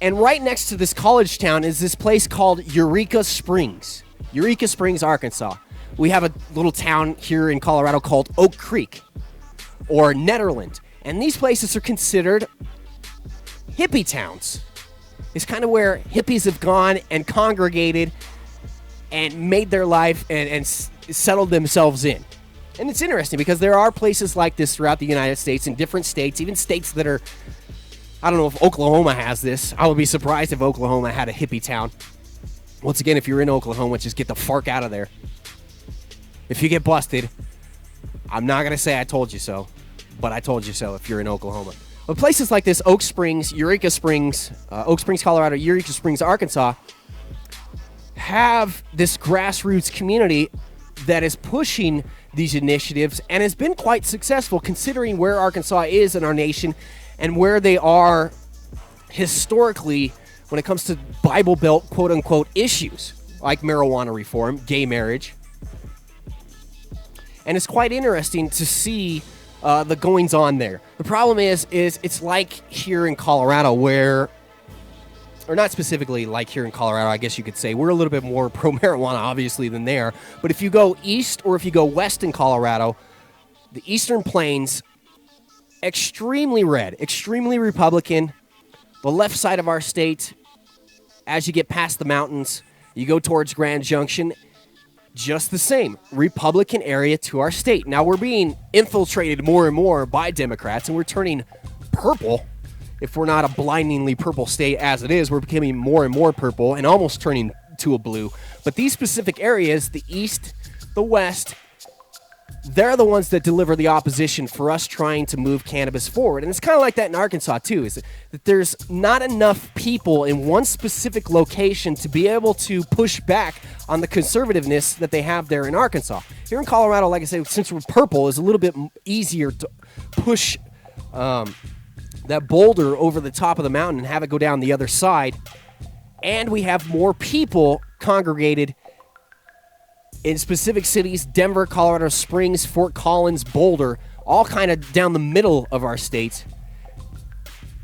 And right next to this college town is this place called Eureka Springs. Eureka Springs, Arkansas. We have a little town here in Colorado called Oak Creek or Netherland. And these places are considered hippie towns. It's kind of where hippies have gone and congregated and made their life and settled themselves in. And it's interesting because there are places like this throughout the United States, in different states, even states that are, I don't know if Oklahoma has this. I would be surprised if Oklahoma had a hippie town. Once again, if you're in Oklahoma, just get the fark out of there. If you get busted, I'm not going to say I told you so, but I told you so if you're in Oklahoma. But places like this, Oak Springs, Eureka Springs, Oak Springs, Colorado, Eureka Springs, Arkansas, have this grassroots community that is pushing these initiatives and has been quite successful considering where Arkansas is in our nation and where they are historically when it comes to Bible Belt, quote-unquote, issues like marijuana reform, gay marriage. And it's quite interesting to see the goings-on there. The problem is it's like here in Colorado where, or not specifically like here in Colorado, I guess you could say, we're a little bit more pro-marijuana, obviously, than they are. But if you go east or if you go west in Colorado, the Eastern Plains, extremely red, extremely Republican. The left side of our state, as you get past the mountains, you go towards Grand Junction, just the same, Republican area to our state. Now, we're being infiltrated more and more by Democrats, and we're turning purple. If we're not a blindingly purple state as it is, we're becoming more and more purple and almost turning to a blue. But these specific areas, the east, the west, they're the ones that deliver the opposition for us trying to move cannabis forward. And it's kind of like that in Arkansas, too, is that there's not enough people in one specific location to be able to push back on the conservativeness that they have there in Arkansas. Here in Colorado, like I said, since we're purple, is a little bit easier to push that boulder over the top of the mountain and have it go down the other side. And we have more people congregated in specific cities: Denver, Colorado Springs, Fort Collins, Boulder, all kind of down the middle of our state,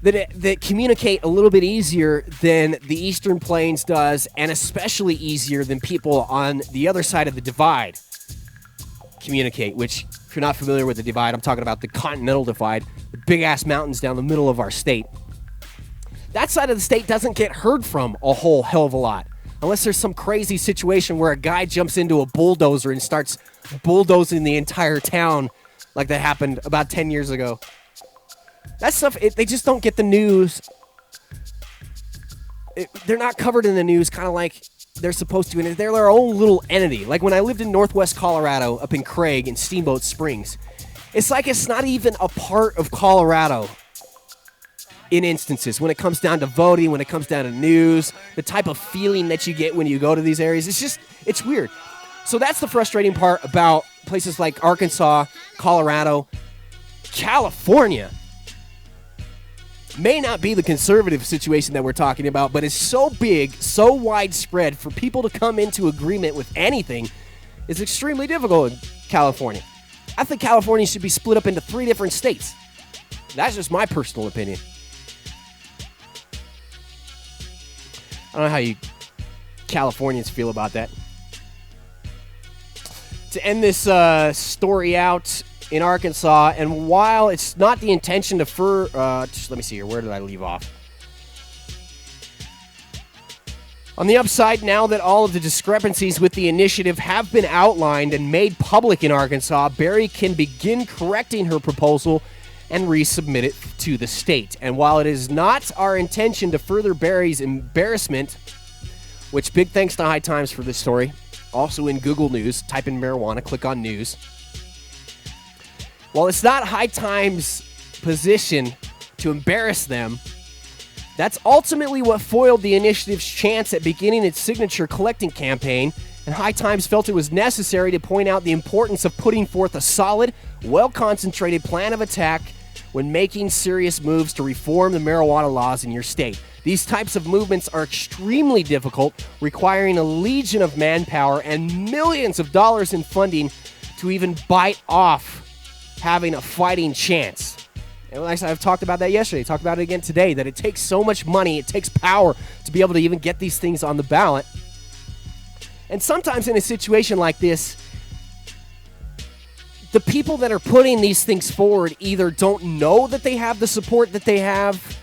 that communicate a little bit easier than the Eastern Plains does, and especially easier than people on the other side of the divide communicate, which, if you're not familiar with the divide, I'm talking about the Continental Divide, the big-ass mountains down the middle of our state. That side of the state doesn't get heard from a whole hell of a lot, unless there's some crazy situation where a guy jumps into a bulldozer and starts bulldozing the entire town like that happened about 10 years ago. That stuff, they just don't get the news. They're not covered in the news kind of like they're supposed to, and they're their own little entity. Like when I lived in northwest Colorado, up in Craig and Steamboat Springs, it's like it's not even a part of Colorado. in instances when it comes down to voting, when it comes down to news, the type of feeling that you get when you go to these areas. It's weird. So that's the frustrating part about places like Arkansas, Colorado, California. May not be the conservative situation that we're talking about, but it's so big, so widespread, for people to come into agreement with anything is extremely difficult in California. I think California should be split up into 3 different states. That's just my personal opinion. I don't know how you Californians feel about that. To end this story out in Arkansas, and while it's not the intention to just let me see here. Where did I leave off? On the upside, now that all of the discrepancies with the initiative have been outlined and made public in Arkansas, Berry can begin correcting her proposal and resubmit it to the state. And while it is not our intention to further Berry's embarrassment, which big thanks to High Times for this story, also in Google News, type in marijuana, click on news. While it's not High Times' position to embarrass them, that's ultimately what foiled the initiative's chance at beginning its signature collecting campaign, and High Times felt it was necessary to point out the importance of putting forth a solid, well-concentrated plan of attack when making serious moves to reform the marijuana laws in your state. These types of movements are extremely difficult, requiring a legion of manpower and millions of dollars in funding to even bite off having a fighting chance. And like I've talked about that yesterday, talked about it again today, that it takes so much money, it takes power to be able to even get these things on the ballot. And sometimes in a situation like this, the people that are putting these things forward either don't know that they have the support that they have,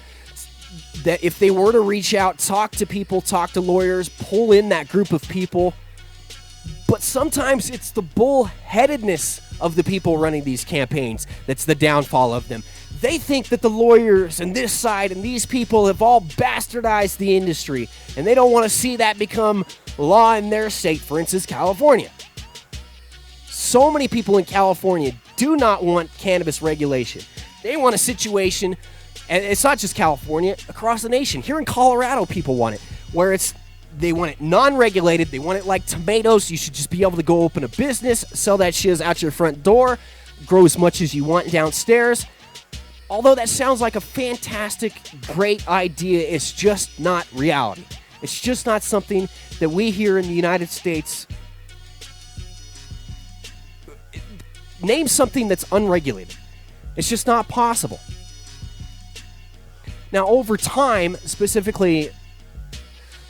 that if they were to reach out, talk to people, talk to lawyers, pull in that group of people. But sometimes it's the bullheadedness of the people running these campaigns that's the downfall of them. They think that the lawyers and this side and these people have all bastardized the industry, and they don't want to see that become law in their state, for instance, California. So many people in California do not want cannabis regulation. They want a situation, and it's not just California, across the nation. Here in Colorado, people want it, where they want it non-regulated. They want it like tomatoes. You should just be able to go open a business, sell that shiz out your front door, grow as much as you want downstairs. Although that sounds like a fantastic, great idea, it's just not reality. It's just not something that we here in the United States. Name something that's unregulated. It's just not possible. Now, over time, specifically,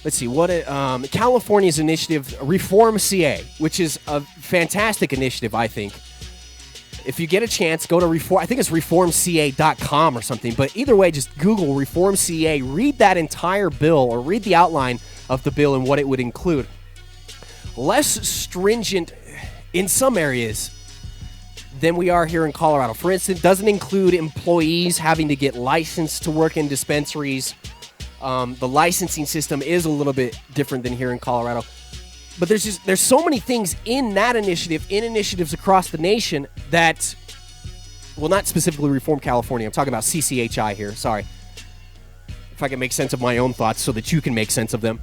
let's see, California's initiative, Reform CA, which is a fantastic initiative, I think. If you get a chance, go to Reform, I think it's reformca.com or something, but either way, just Google Reform CA, read that entire bill, or read the outline of the bill and what it would include. Less stringent in some areas than we are here in Colorado. For instance, doesn't include employees having to get licensed to work in dispensaries. The licensing system is a little bit different than here in Colorado. But there's so many things in that initiative, in initiatives across the nation that will not specifically reform California. I'm talking about CCHI here. Sorry. If I can make sense of my own thoughts so that you can make sense of them.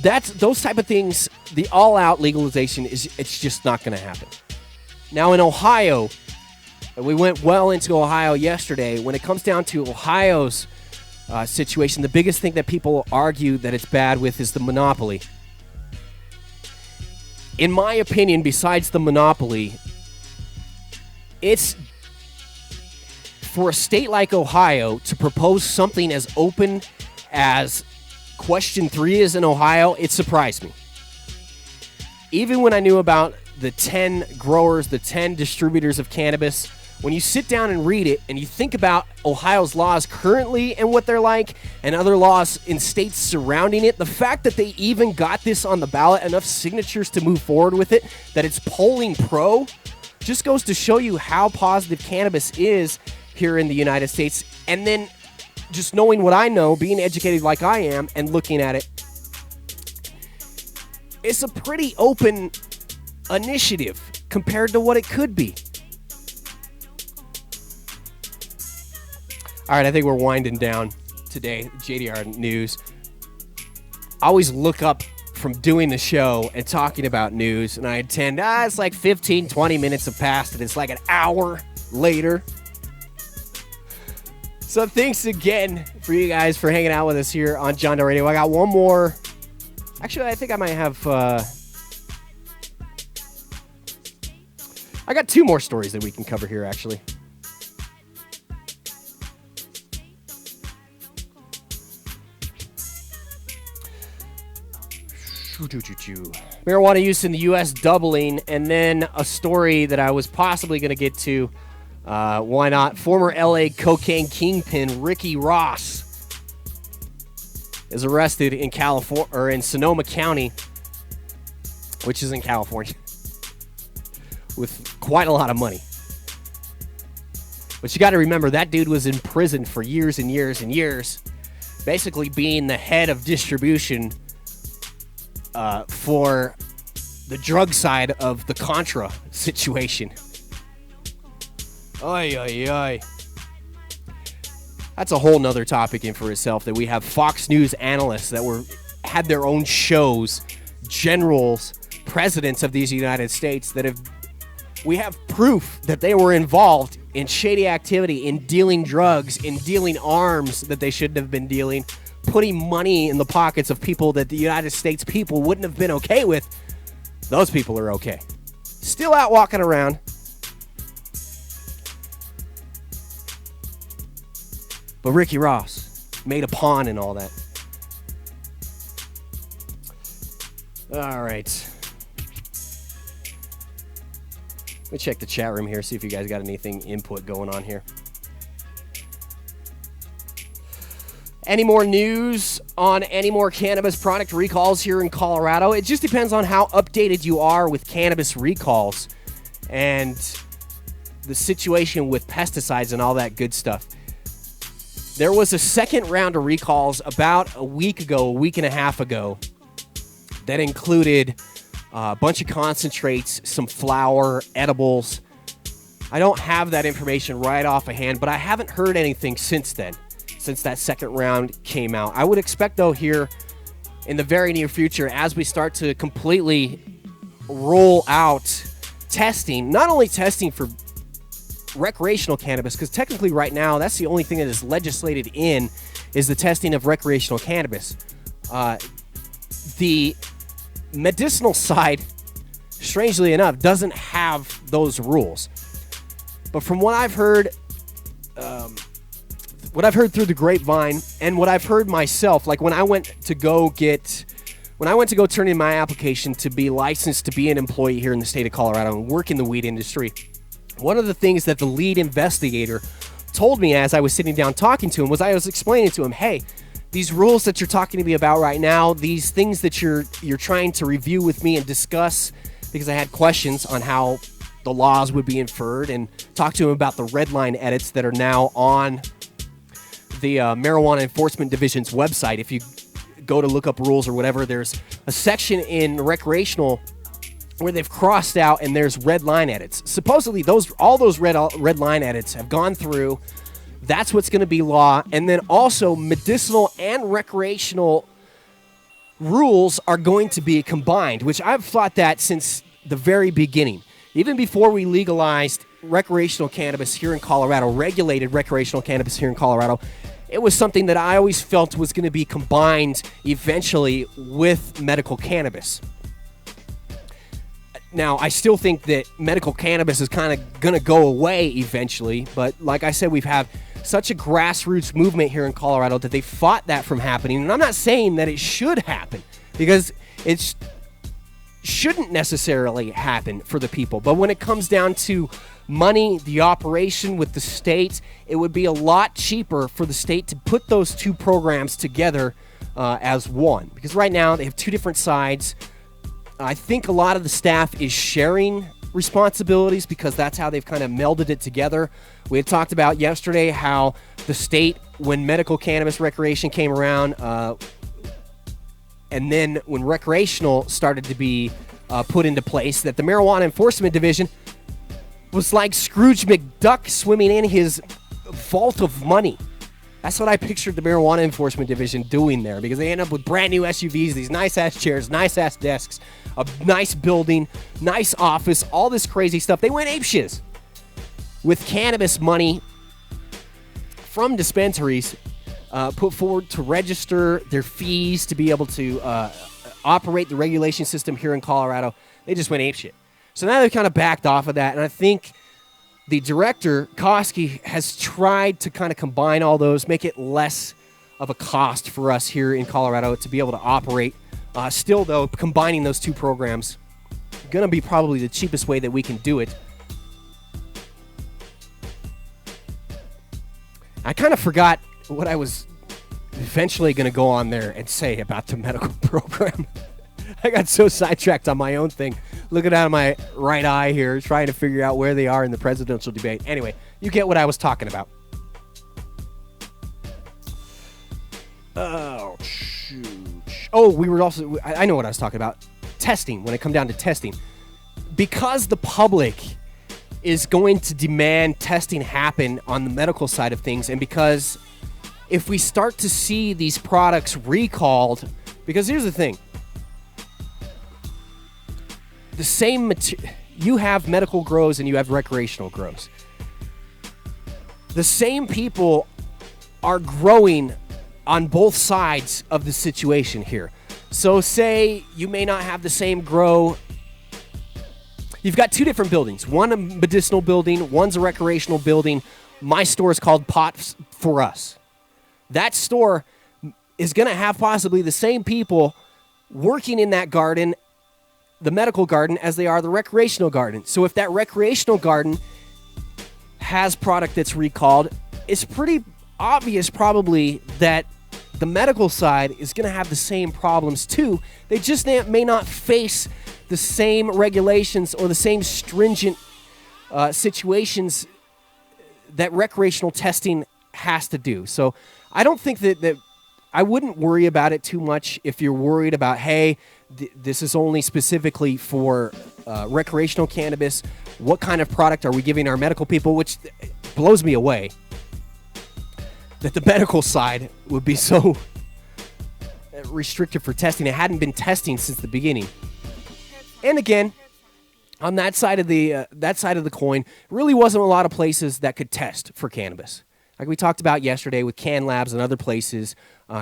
Those type of things, the all-out legalization, it's just not going to happen. Now in Ohio, we went well into Ohio yesterday. When it comes down to Ohio's situation, the biggest thing that people argue that it's bad with is the monopoly. In my opinion, besides the monopoly, it's for a state like Ohio to propose something as open as Question 3 is in Ohio. It surprised me. Even when I knew about the 10 growers, the 10 distributors of cannabis, when you sit down and read it and you think about Ohio's laws currently and what they're like and other laws in states surrounding it, the fact that they even got this on the ballot, enough signatures to move forward with it, that it's polling pro, just goes to show you how positive cannabis is here in the United States. And then just knowing what I know, being educated like I am and looking at it, it's a pretty open initiative compared to what it could be. All right, I think we're winding down today. JDR News. I always look up from doing the show and talking about news, and I tend, it's like 15, 20 minutes have passed, and it's like an hour later. So thanks again for you guys for hanging out with us here on John Doe Radio. I got one more. Actually, I think I might have... I got two more stories that we can cover here, actually. Marijuana use in the U.S. doubling, and then a story that I was possibly going to get to. Why not? Former L.A. cocaine kingpin Ricky Ross is arrested in California, or in Sonoma County, which is in California, with quite a lot of money. But you got to remember, that dude was in prison for years and years and years, basically being the head of distribution for the drug side of the Contra situation. Oy, oy, oy. That's a whole nother topic in for itself, that we have Fox News analysts that had their own shows, generals, presidents of these United States we have proof that they were involved in shady activity, in dealing drugs, in dealing arms that they shouldn't have been dealing, putting money in the pockets of people that the United States people wouldn't have been okay with. Those people are okay. Still out walking around. But Ricky Ross made a pawn in all that. All right. Let me check the chat room here, see if you guys got anything input going on here. Any more news on any more cannabis product recalls here in Colorado? It just depends on how updated you are with cannabis recalls and the situation with pesticides and all that good stuff. There was a second round of recalls about a week and a half ago, that included a bunch of concentrates, some flour, edibles. I don't have that information right off of hand, but I haven't heard anything since then, since that second round came out. I would expect, though, here in the very near future, as we start to completely roll out testing, not only testing for recreational cannabis, because technically right now that's the only thing that is legislated in, is the testing of recreational cannabis. The medicinal side, strangely enough, doesn't have those rules. But from what I've heard, through the grapevine, and what I've heard myself, like when I went to go turn in my application to be licensed to be an employee here in the state of Colorado and work in the weed industry, one of the things that the lead investigator told me as I was sitting down talking to him was, I was explaining to him, hey, these rules that you're talking to me about right now, these things that you're trying to review with me and discuss, because I had questions on how the laws would be inferred, and talk to him about the red line edits that are now on the Marijuana Enforcement Division's website. If you go to look up rules or whatever, there's a section in recreational where they've crossed out and there's red line edits. Supposedly all those red line edits have gone through. That's what's going to be law. And then also medicinal and recreational rules are going to be combined, which I've thought that since the very beginning. Even before we legalized recreational cannabis here in Colorado, regulated recreational cannabis here in Colorado, it was something that I always felt was going to be combined eventually with medical cannabis. Now, I still think that medical cannabis is kind of going to go away eventually, but like I said, we've had such a grassroots movement here in Colorado that they fought that from happening. And I'm not saying that it should happen, because it shouldn't necessarily happen for the people. But when it comes down to money, the operation with the state, it would be a lot cheaper for the state to put those two programs together as one. Because right now they have two different sides. I think a lot of the staff is sharing responsibilities because that's how they've kind of melded it together. We had talked about yesterday how the state, when medical cannabis recreation came around, and then when recreational started to be put into place, that the Marijuana Enforcement Division was like Scrooge McDuck swimming in his vault of money. That's what I pictured the marijuana enforcement division doing there, because they end up with brand new SUVs, these nice-ass chairs, nice-ass desks, a nice building, nice office, all this crazy stuff. They went apeshiz with cannabis money from dispensaries put forward to register their fees to be able to operate the regulation system here in Colorado. They just went apeshit. So now they've kind of backed off of that, and I think the director, Koski, has tried to kind of combine all those, make it less of a cost for us here in Colorado to be able to operate. Still, though, combining those two programs going to be probably the cheapest way that we can do it. I kind of forgot what I was eventually going to go on there and say about the medical program. I got so sidetracked on my own thing, looking out of my right eye here, trying to figure out where they are in the presidential debate. Anyway, you get what I was talking about. Oh, shoot. Oh, we were also, I know what I was talking about. Testing, when it come down to testing. Because the public is going to demand testing happen on the medical side of things, and because if we start to see these products recalled, because here's the thing. The same you have medical grows and you have recreational grows. The same people are growing on both sides of the situation here. So say you may not have the same grow. You've got two different buildings. One a medicinal building, one's a recreational building. My store is called Pots for Us. That store is going to have possibly the same people working in that garden, the medical garden, as they are the recreational garden. So if that recreational garden has product that's recalled, it's pretty obvious probably that the medical side is going to have the same problems too. They just may not face the same regulations or the same stringent situations that recreational testing has to do. So I don't think that I wouldn't worry about it too much if you're worried about, hey, this is only specifically for recreational cannabis. What kind of product are we giving our medical people? Which blows me away that the medical side would be so restricted for testing. It hadn't been testing since the beginning. And again, on that side of the coin, really wasn't a lot of places that could test for cannabis. Like we talked about yesterday with Can Labs and other places.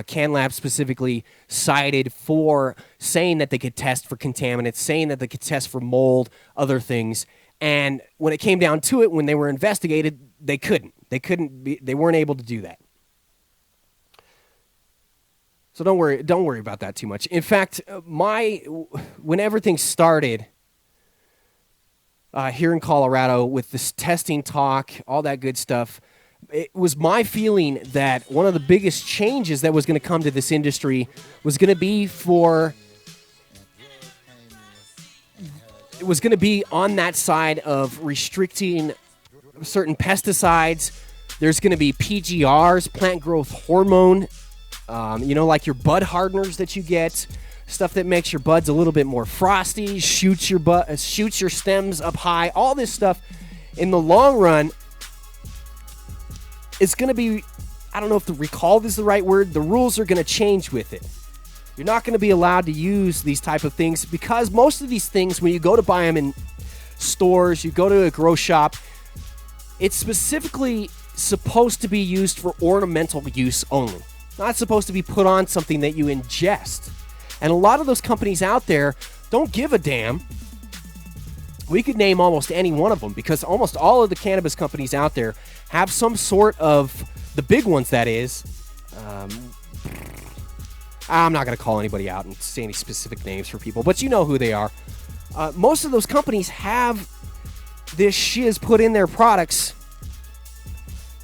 Can Labs specifically cited for saying that they could test for contaminants, saying that they could test for mold, other things. And when it came down to it, when they were investigated, they couldn't. They weren't able to do that. So don't worry about that too much. In fact, when everything started here in Colorado with this testing talk, all that good stuff, it was my feeling that one of the biggest changes that was going to come to this industry was going to be on that side of restricting certain pesticides. There's going to be PGRs, plant growth hormone, like your bud hardeners that you get, stuff that makes your buds a little bit more frosty, shoots your stems up high. All this stuff in the long run, it's going to be, I don't know if the recall is the right word. The rules are going to change with it. You're not going to be allowed to use these type of things because most of these things, when you go to buy them in stores, you go to a grow shop, it's specifically supposed to be used for ornamental use only. Not supposed to be put on something that you ingest. And a lot of those companies out there don't give a damn. We could name almost any one of them because almost all of the cannabis companies out there have some sort of, the big ones that is, I'm not going to call anybody out and say any specific names for people, but you know who they are. Most of those companies have this shiz put in their products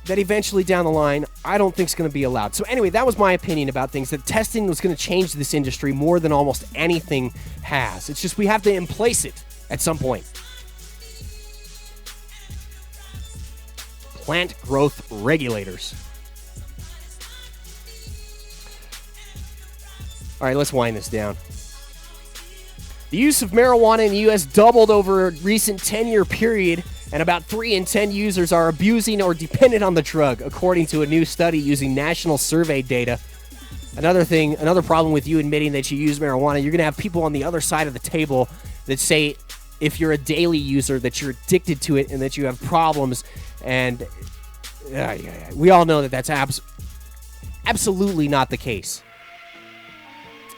that eventually down the line, I don't think is going to be allowed. So anyway, that was my opinion about things, that testing was going to change this industry more than almost anything has. It's just we have to emplace it at some point. Plant growth regulators. All right, let's wind this down. The use of marijuana in the U.S. doubled over a recent 10-year period And about 3 in 10 users are abusing or dependent on the drug, according to a new study using national survey data. Another problem with you admitting that you use marijuana, you're going to have people on the other side of the table that say if you're a daily user that you're addicted to it and that you have problems. And we all know that that's absolutely not the case.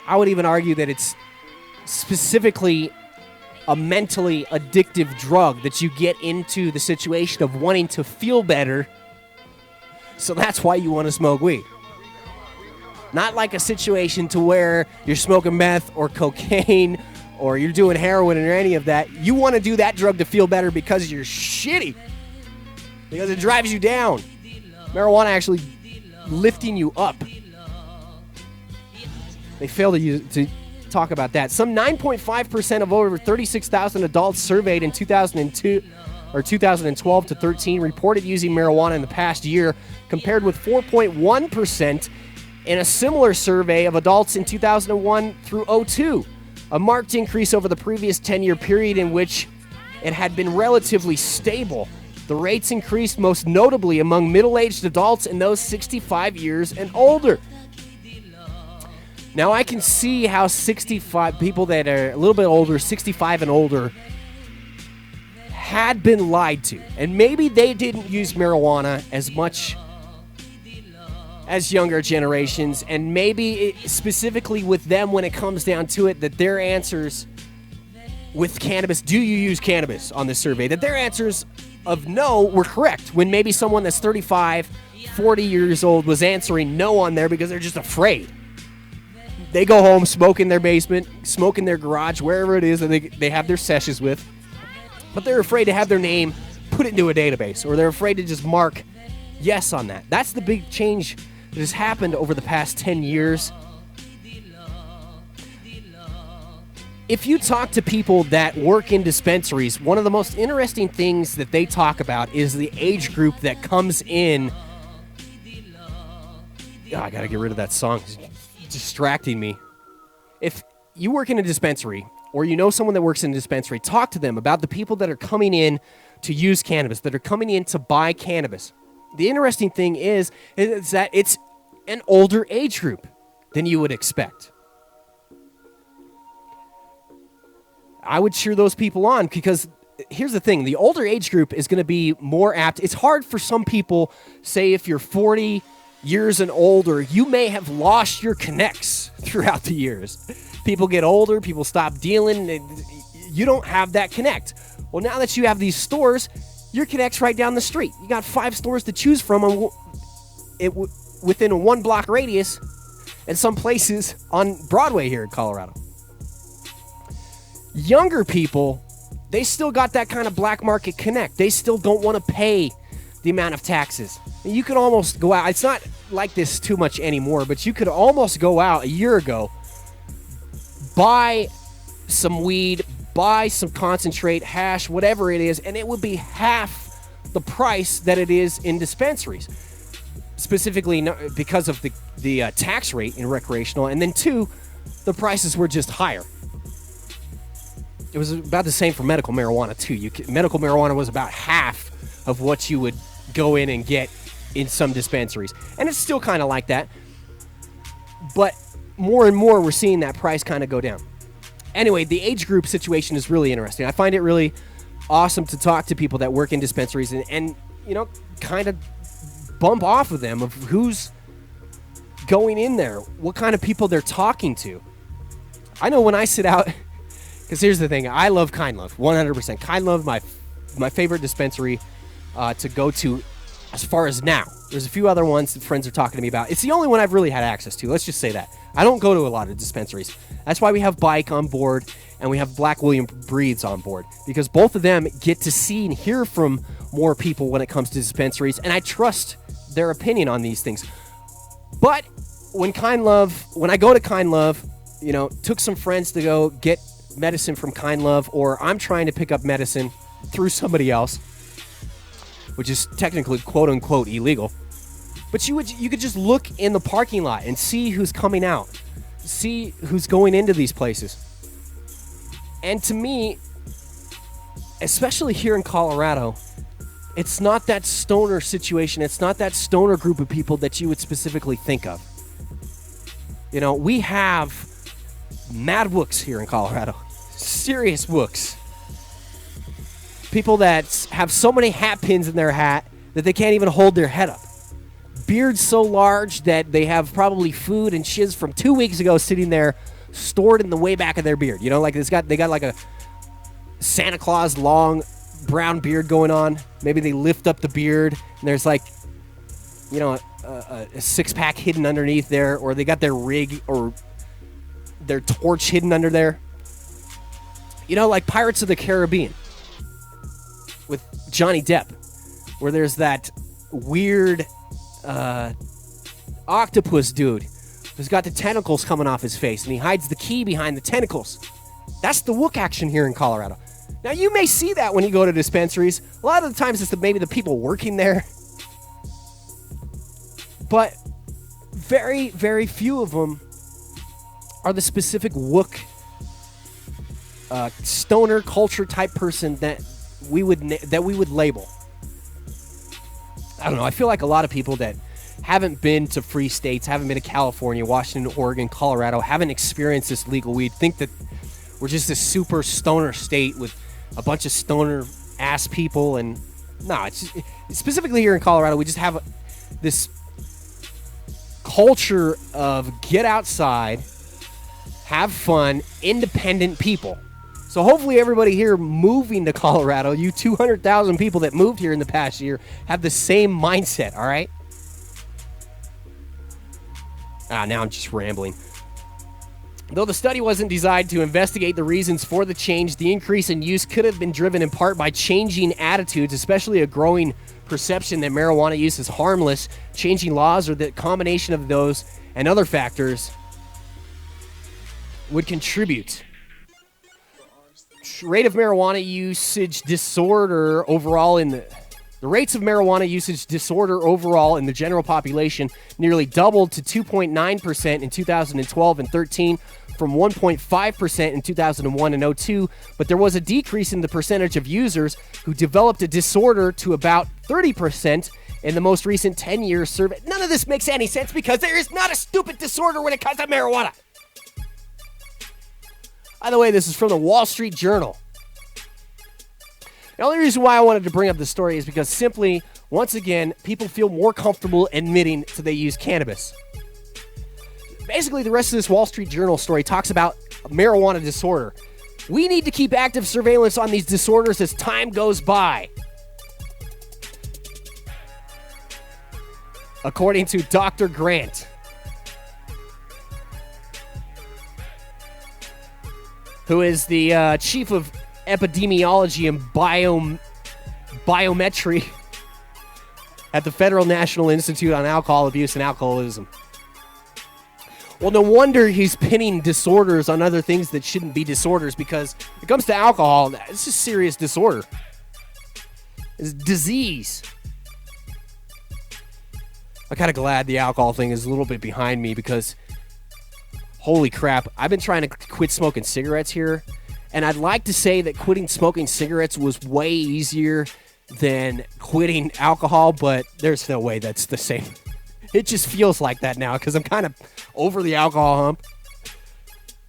I would even argue that it's specifically a mentally addictive drug that you get into the situation of wanting to feel better. So that's why you want to smoke weed. Not like a situation to where you're smoking meth or cocaine or you're doing heroin or any of that. You want to do that drug to feel better because you're shitty. Because it drives you down. Marijuana actually lifting you up. They fail to talk about that. Some 9.5% of over 36,000 adults surveyed in 2012 to 13 reported using marijuana in the past year, compared with 4.1% in a similar survey of adults in 2001 through 2002, a marked increase over the previous 10-year period in which it had been relatively stable. The rates increased most notably among middle-aged adults and those 65 years and older. Now, I can see how 65 people that are a little bit older, 65 and older, had been lied to. And maybe they didn't use marijuana as much as younger generations, and maybe specifically with them when it comes down to it, that their answers with cannabis, do you use cannabis on this survey, that their answers of no were correct, when maybe someone that's 35, 40 years old was answering no on there because they're just afraid. They go home, smoke in their basement, smoke in their garage, wherever it is that they have their sessions with, but they're afraid to have their name put into a database, or they're afraid to just mark yes on that. That's the big change that has happened over the past 10 years. If you talk to people that work in dispensaries, one of the most interesting things that they talk about is the age group that comes in. Oh, I gotta get rid of that song. It's distracting me. If you work in a dispensary, or you know someone that works in a dispensary, talk to them about the people that are coming in to use cannabis, that are coming in to buy cannabis. The interesting thing is that it's an older age group than you would expect. I would cheer those people on, because here's the thing. The older age group is going to be more apt. It's hard for some people, say if you're 40 years and older, you may have lost your connects throughout the years. People get older, people stop dealing, and you don't have that connect. Well, now that you have these stores, your connect's right down the street. You got 5 stores to choose from within a 1-block radius, and some places on Broadway here in Colorado. Younger people, they still got that kind of black market connect. They still don't want to pay the amount of taxes. You could almost go out. It's not like this too much anymore, but you could almost go out a year ago, buy some weed, buy some concentrate, hash, whatever it is, and it would be half the price that it is in dispensaries. Specifically because of the tax rate in recreational, and then 2, the prices were just higher. It was about the same for medical marijuana too. Medical marijuana was about half of what you would go in and get in some dispensaries, and it's still kind of like that. But more and more, we're seeing that price kind of go down. Anyway, the age group situation is really interesting. I find it really awesome to talk to people that work in dispensaries and you know, kind of bump off of them of who's going in there, what kind of people they're talking to. I know when I sit out, because here's the thing, I love Kind Love, 100%. Kind Love, my favorite dispensary to go to as far as now. There's a few other ones that friends are talking to me about. It's the only one I've really had access to. Let's just say that. I don't go to a lot of dispensaries. That's why we have Bike on board and we have Black William Breeds on board, because both of them get to see and hear from more people when it comes to dispensaries, and I trust their opinion on these things. But when I go to Kind Love, you know, took some friends to go get medicine from Kind Love, or I'm trying to pick up medicine through somebody else, which is technically quote unquote illegal. But you could just look in the parking lot and see who's coming out, see who's going into these places. And to me, especially here in Colorado, it's not that stoner situation. It's not that stoner group of people that you would specifically think of. You know, we have mad wooks here in Colorado. Serious wooks. People that have so many hat pins in their hat that they can't even hold their head up. Beards so large that they have probably food and shiz from 2 weeks ago sitting there stored in the way back of their beard. You know, like they got like a Santa Claus long brown beard going on. Maybe they lift up the beard and there's like, you know, a six-pack hidden underneath there, or they got their rig or their torch hidden under there. You know, like Pirates of the Caribbean with Johnny Depp, where there's that weird octopus dude who's got the tentacles coming off his face, and he hides the key behind the tentacles. That's the wook action here in Colorado. Now, you may see that when you go to dispensaries. A lot of the times it's maybe the people working there. But very, very few of them are the specific wook stoner culture type person that we would label. I don't know. I feel like a lot of people that haven't been to free states, haven't been to California, Washington, Oregon, Colorado, haven't experienced this legal weed, think that we're just this super stoner state with a bunch of stoner ass people. And no, it's just, specifically here in Colorado, we just have this culture of get outside, have fun, independent people. So hopefully everybody here moving to Colorado, you 200,000 people that moved here in the past year, have the same mindset, all right? Now I'm just rambling. Though the study wasn't designed to investigate the reasons for the change, the increase in use could have been driven in part by changing attitudes, especially a growing perception that marijuana use is harmless, changing laws, or the combination of those and other factors would contribute. Rate of marijuana usage disorder overall in the rates of marijuana usage disorder overall in the general population nearly doubled to 2.9% in 2012 and 13 from 1.5% in 2001 and 02, but there was a decrease in the percentage of users who developed a disorder to about 30% in the most recent 10-year survey. None of this makes any sense because there is not a stupid disorder when it comes to marijuana. By the way, this is from the Wall Street Journal. The only reason why I wanted to bring up this story is because simply, once again, people feel more comfortable admitting that they use cannabis. Basically, the rest of this Wall Street Journal story talks about marijuana disorder. We need to keep active surveillance on these disorders as time goes by. According to Dr. Grant, who is the chief of epidemiology and biometry at the Federal National Institute on Alcohol Abuse and Alcoholism. Well, no wonder he's pinning disorders on other things that shouldn't be disorders, because when it comes to alcohol, it's a serious disorder. It's disease. I'm kind of glad the alcohol thing is a little bit behind me, because holy crap, I've been trying to quit smoking cigarettes here, and I'd like to say that quitting smoking cigarettes was way easier than quitting alcohol, but there's no way that's the same. It just feels like that now because I'm kind of over the alcohol hump,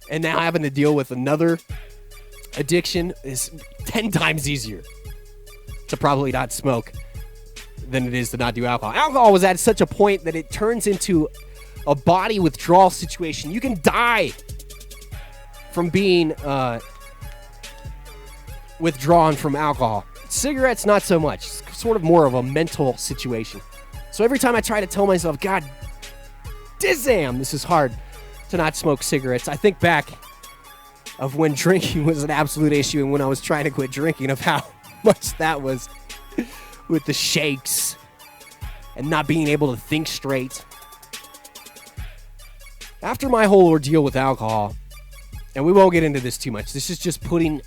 and now having to deal with another addiction is 10 times easier to probably not smoke than it is to not do alcohol. Alcohol was at such a point that it turns into a body withdrawal situation. You can die from being withdrawn from alcohol. Cigarettes, not so much. It's sort of more of a mental situation. So every time I try to tell myself, God damn, this is hard to not smoke cigarettes, I think back of when drinking was an absolute issue and when I was trying to quit drinking, of how much that was with the shakes and not being able to think straight. After my whole ordeal with alcohol, and we won't get into this too much, this is just putting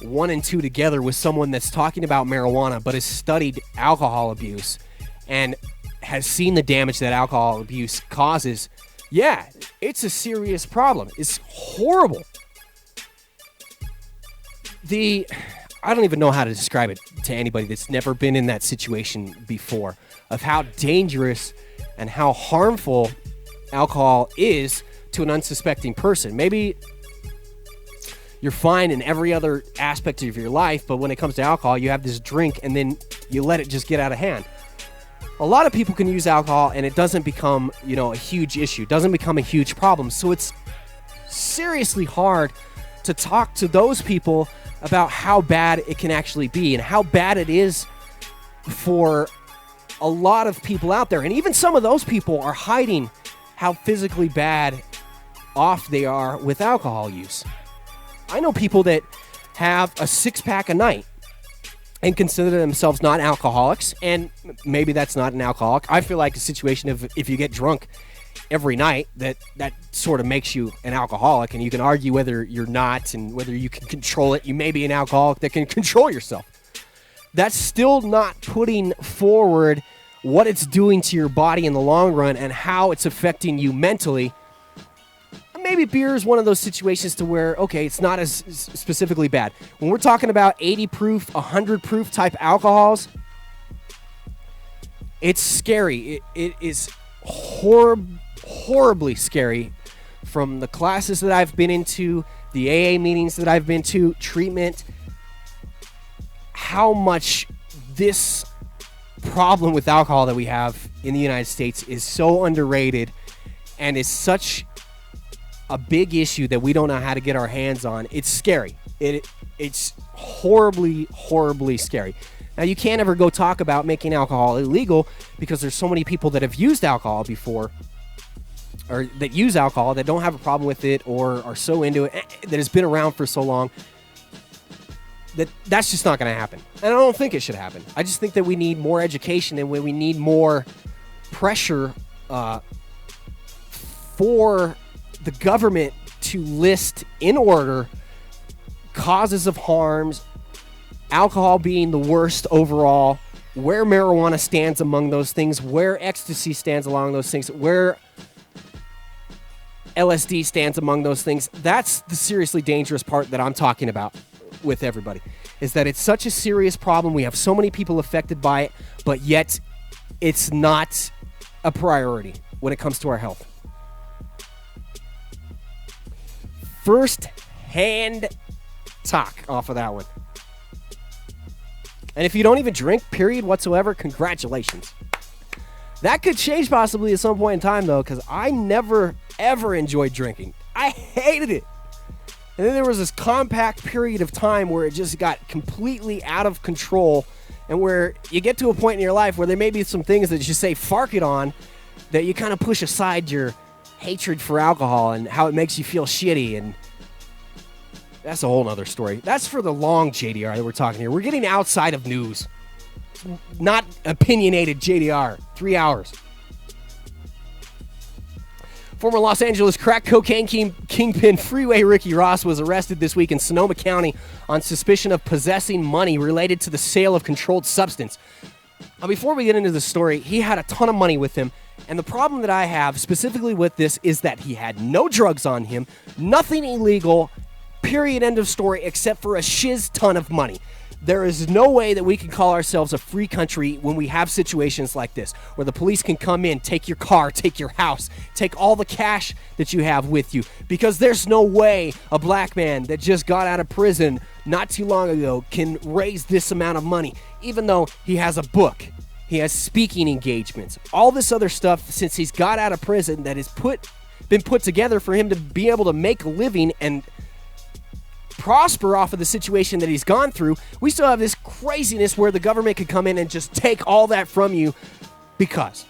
1 and 2 together with someone that's talking about marijuana but has studied alcohol abuse and has seen the damage that alcohol abuse causes. Yeah, it's a serious problem. It's horrible. I don't even know how to describe it. to anybody that's never been in that situation before of how dangerous and how harmful alcohol is to an unsuspecting person. Maybe you're fine in every other aspect of your life, but when it comes to alcohol, you have this drink and then you let it just get out of hand. A lot of people can use alcohol and it doesn't become, a huge issue, doesn't become a huge problem. So it's seriously hard to talk to those people about how bad it can actually be and how bad it is for a lot of people out there. And even some of those people are hiding how physically bad off they are with alcohol use. I know people that have a 6-pack a night and consider themselves not alcoholics, and maybe that's not an alcoholic. I feel like a situation of if you get drunk every night, that sort of makes you an alcoholic, and you can argue whether you're not and whether you can control it. You may be an alcoholic that can control yourself. That's still not putting forward what it's doing to your body in the long run and how it's affecting you mentally. Maybe beer is one of those situations to where, okay, it's not as specifically bad. When we're talking about 80 proof, 100 proof type alcohols, it's scary. It is horribly scary. From the classes that I've been into, the AA meetings that I've been to, treatment, how much this problem with alcohol that we have in the United States is so underrated and is such a big issue that we don't know how to get our hands on. It's scary. It's horribly scary. Now, you can't ever go talk about making alcohol illegal because there's so many people that have used alcohol before, or that use alcohol that don't have a problem with it or are so into it, that has been around for so long, that's just not going to happen. And I don't think it should happen. I just think that we need more education and we need more pressure for the government to list in order causes of harms, alcohol being the worst overall, where marijuana stands among those things, where ecstasy stands along those things, where LSD stands among those things. That's the seriously dangerous part that I'm talking about with everybody, is that it's such a serious problem. We have so many people affected by it, but yet it's not a priority when it comes to our health. First-hand talk off of that one. And if you don't even drink, period, whatsoever, congratulations. That could change possibly at some point in time, though, because I never, ever enjoyed drinking. I hated it. And then there was this compact period of time where it just got completely out of control, and where you get to a point in your life where there may be some things that you say fark it on, that you kind of push aside your hatred for alcohol and how it makes you feel shitty, and that's a whole nother story. That's for the long JDR that we're talking here. We're getting outside of news. Not opinionated JDR. 3 hours. Former Los Angeles crack cocaine kingpin Freeway Ricky Ross was arrested this week in Sonoma County on suspicion of possessing money related to the sale of controlled substance. Now, before we get into the story, he had a ton of money with him. And the problem that I have specifically with this is that he had no drugs on him, nothing illegal, period, end of story, except for a shiz ton of money. There is no way that we can call ourselves a free country when we have situations like this, where the police can come in, take your car, take your house, take all the cash that you have with you, because there's no way a black man that just got out of prison not too long ago can raise this amount of money, even though he has a book. He has speaking engagements, all this other stuff since he's got out of prison that has been put together for him to be able to make a living and prosper off of the situation that he's gone through. We still have this craziness where the government could come in and just take all that from you because.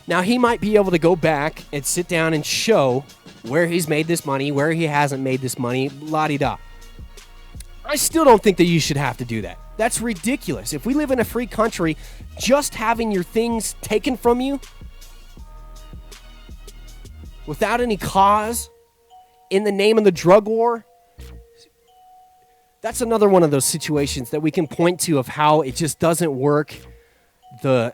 Now, he might be able to go back and sit down and show where he's made this money, where he hasn't made this money, la-di-da. I still don't think that you should have to do that. That's ridiculous. If we live in a free country, just having your things taken from you without any cause in the name of the drug war, that's another one of those situations that we can point to of how it just doesn't work. The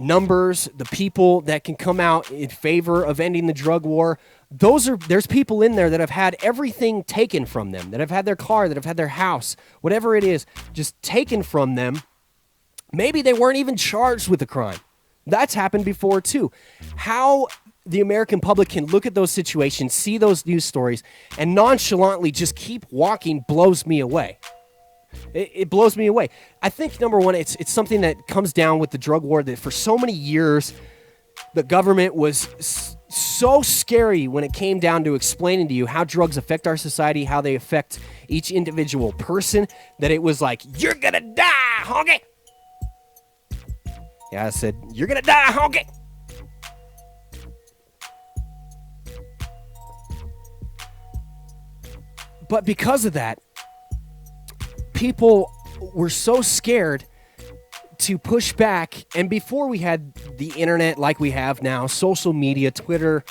numbers, the people that can come out in favor of ending the drug war, there's people in there that have had everything taken from them, that have had their car, that have had their house, whatever it is, just taken from them. Maybe they weren't even charged with a crime. That's happened before too. How the American public can look at those situations, see those news stories, and nonchalantly just keep walking blows me away. It blows me away. I think, number one, it's something that comes down with the drug war that for so many years, the government was so scary when it came down to explaining to you how drugs affect our society, how they affect each individual person, that it was like, you're gonna die, honky. Yeah, I said, you're gonna die, honky. But because of that, people were so scared to push back. And before we had the internet like we have now, social media, Twitter,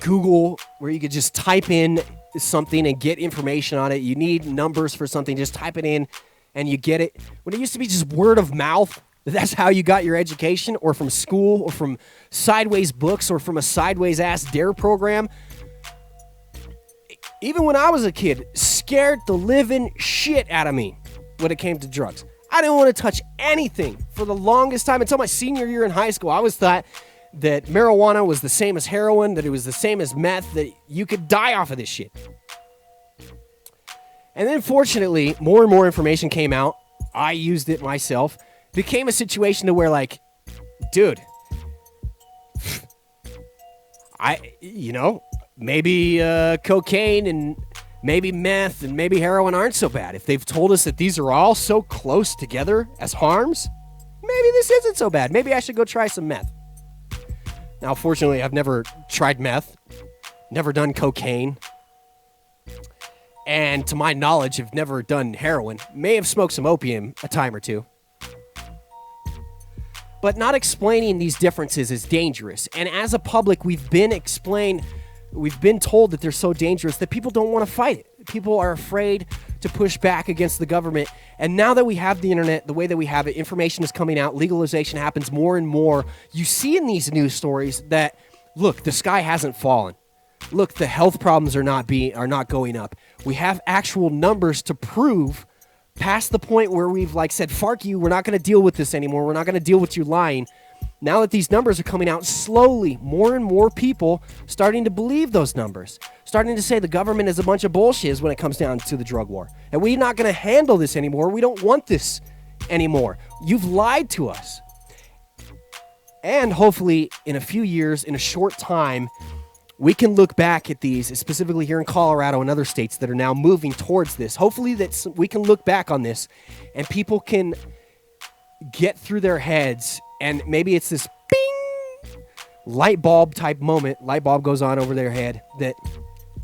Google, where you could just type in something and get information on it. You need numbers for something, just type it in and you get it. When it used to be just word of mouth, that's how you got your education, or from school, or from sideways books, or from a sideways ass DARE program. Even when I was a kid, scared the living shit out of me when it came to drugs. I didn't want to touch anything for the longest time. Until my senior year in high school, I always thought that marijuana was the same as heroin, that it was the same as meth, that you could die off of this shit. And then fortunately, more and more information came out. I used it myself. Became a situation to where, like, dude, maybe cocaine and maybe meth and maybe heroin aren't so bad. If they've told us that these are all so close together as harms, maybe this isn't so bad. Maybe I should go try some meth. Now, fortunately, I've never tried meth, never done cocaine, and to my knowledge, have never done heroin. May have smoked some opium a time or two. But not explaining these differences is dangerous. And as a public, we've been told that they're so dangerous that people don't want to fight it. People are afraid to push back against the government. And now that we have the internet, the way that we have it, information is coming out, legalization happens more and more. You see in these news stories that, look, the sky hasn't fallen. Look, the health problems are not going up. We have actual numbers to prove, past the point where we've said, "Fark you, we're not going to deal with this anymore. We're not going to deal with you lying." Now that these numbers are coming out slowly, more and more people starting to believe those numbers, starting to say the government is a bunch of bullshit when it comes down to the drug war. And we're not going to handle this anymore. We don't want this anymore. You've lied to us. And hopefully in a few years, in a short time, we can look back at these, specifically here in Colorado and other states that are now moving towards this. Hopefully that we can look back on this and people can get through their heads, and maybe it's this bing, light bulb type moment, light bulb goes on over their head, that,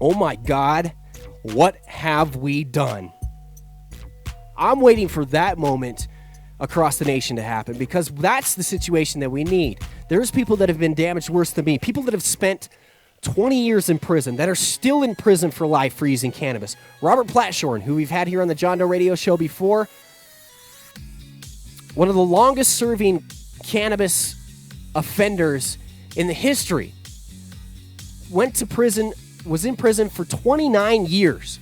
oh my God, what have we done? I'm waiting for that moment across the nation to happen, because that's the situation that we need. There's people that have been damaged worse than me, people that have spent 20 years in prison, that are still in prison for life for using cannabis. Robert Platshorn, who we've had here on the John Doe Radio Show before, one of the longest serving cannabis offenders in the history, went to prison, was in prison for 29 years.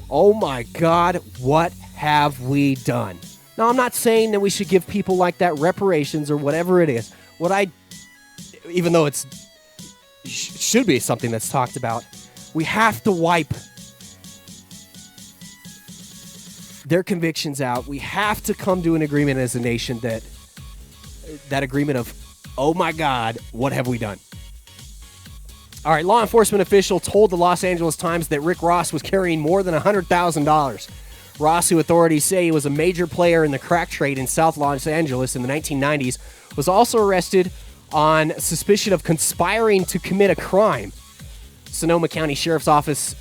Oh my God, what have we done? Now, I'm not saying that we should give people like that reparations or whatever it is. Even though it's should be something that's talked about, we have to wipe their convictions out. We have to come to an agreement as a nation, that agreement of, oh my God, what have we done? All right, law enforcement official told the Los Angeles Times that Rick Ross was carrying more than $100,000. Ross, who authorities say he was a major player in the crack trade in South Los Angeles in the 1990s, was also arrested on suspicion of conspiring to commit a crime. Sonoma County Sheriff's Office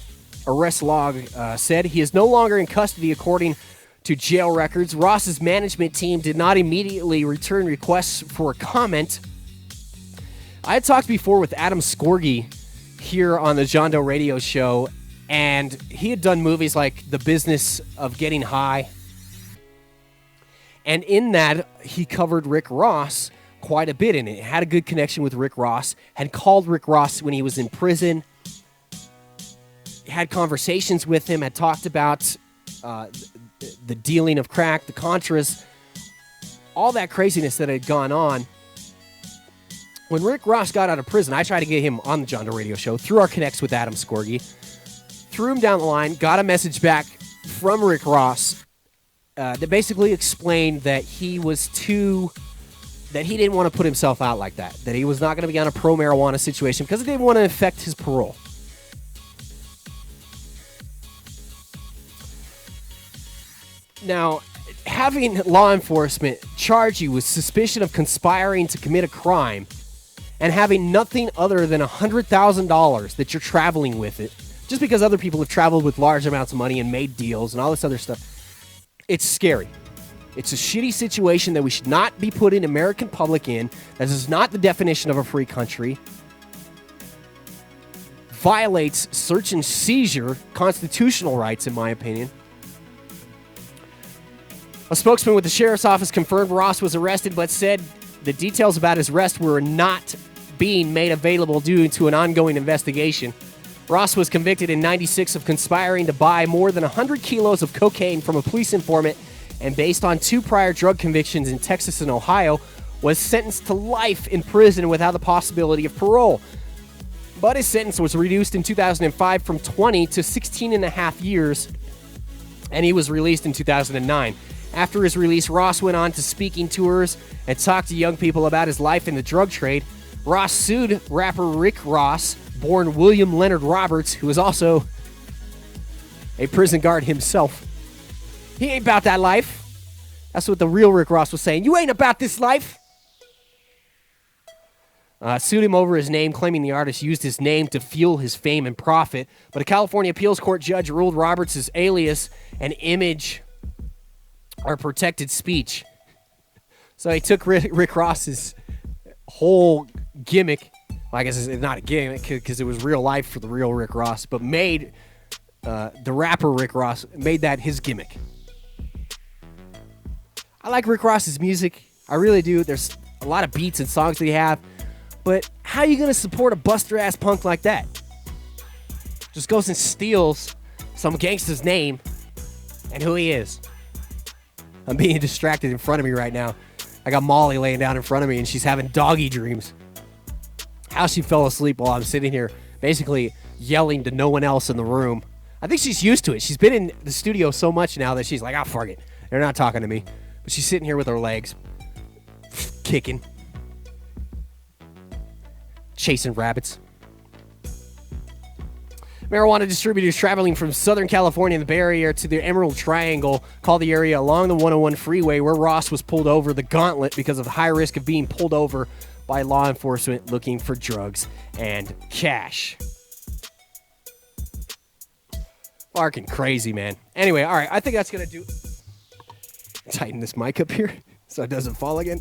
arrest log said he is no longer in custody, according to jail records. Ross's management team did not immediately return requests for comment. I had talked before with Adam Scorgi here on the John Doe Radio Show, and he had done movies like The Business of Getting High. And in that, he covered Rick Ross quite a bit in it. Had a good connection with Rick Ross. Had called Rick Ross when he was in prison. Had conversations with him. Had talked about the dealing of crack, the Contras, all that craziness that had gone on. When Rick Ross got out of prison, I tried to get him on the John Doe Radio Show through our connects with Adam Scorgi. Threw him down the line, got a message back from Rick Ross that basically explained that he didn't want to put himself out like that. That he was not going to be on a pro-marijuana situation because it didn't want to affect his parole. Now, having law enforcement charge you with suspicion of conspiring to commit a crime and having nothing other than $100,000 that you're traveling with it, just because other people have traveled with large amounts of money and made deals and all this other stuff, it's scary. It's a shitty situation that we should not be putting American public in. This is not the definition of a free country. Violates search and seizure constitutional rights, in my opinion. A spokesman with the sheriff's office confirmed Ross was arrested, but said the details about his arrest were not being made available due to an ongoing investigation. Ross was convicted in '96 of conspiring to buy more than 100 kilos of cocaine from a police informant, and based on 2 prior drug convictions in Texas and Ohio, was sentenced to life in prison without the possibility of parole. But his sentence was reduced in 2005 from 20 to 16 and a half years, and he was released in 2009. After his release, Ross went on to speaking tours and talked to young people about his life in the drug trade. Ross sued rapper Rick Ross, born William Leonard Roberts, who is also a prison guard himself. He ain't about that life. That's what the real Rick Ross was saying. You ain't about this life. Sued him over his name, claiming the artist used his name to fuel his fame and profit. But a California appeals court judge ruled Roberts' alias and image are protected speech. So he took Rick Ross's whole gimmick. Well, I guess it's not a gimmick because it was real life for the real Rick Ross, but made the rapper Rick Ross, made that his gimmick. I like Rick Ross's music. I really do. There's a lot of beats and songs that he have. But how are you going to support a buster-ass punk like that? Just goes and steals some gangster's name and who he is. I'm being distracted in front of me right now. I got Molly laying down in front of me, and she's having doggy dreams. How she fell asleep while I'm sitting here basically yelling to no one else in the room. I think she's used to it. She's been in the studio so much now that she's like, fuck it. They're not talking to me. But she's sitting here with her legs kicking. Chasing rabbits. Marijuana distributors traveling from Southern California in the Bay Area to the Emerald Triangle call the area along the 101 freeway where Ross was pulled over the gauntlet because of the high risk of being pulled over by law enforcement looking for drugs and cash. Fucking crazy, man. Anyway, all right, I think that's going to do... Tighten this mic up here so it doesn't fall again.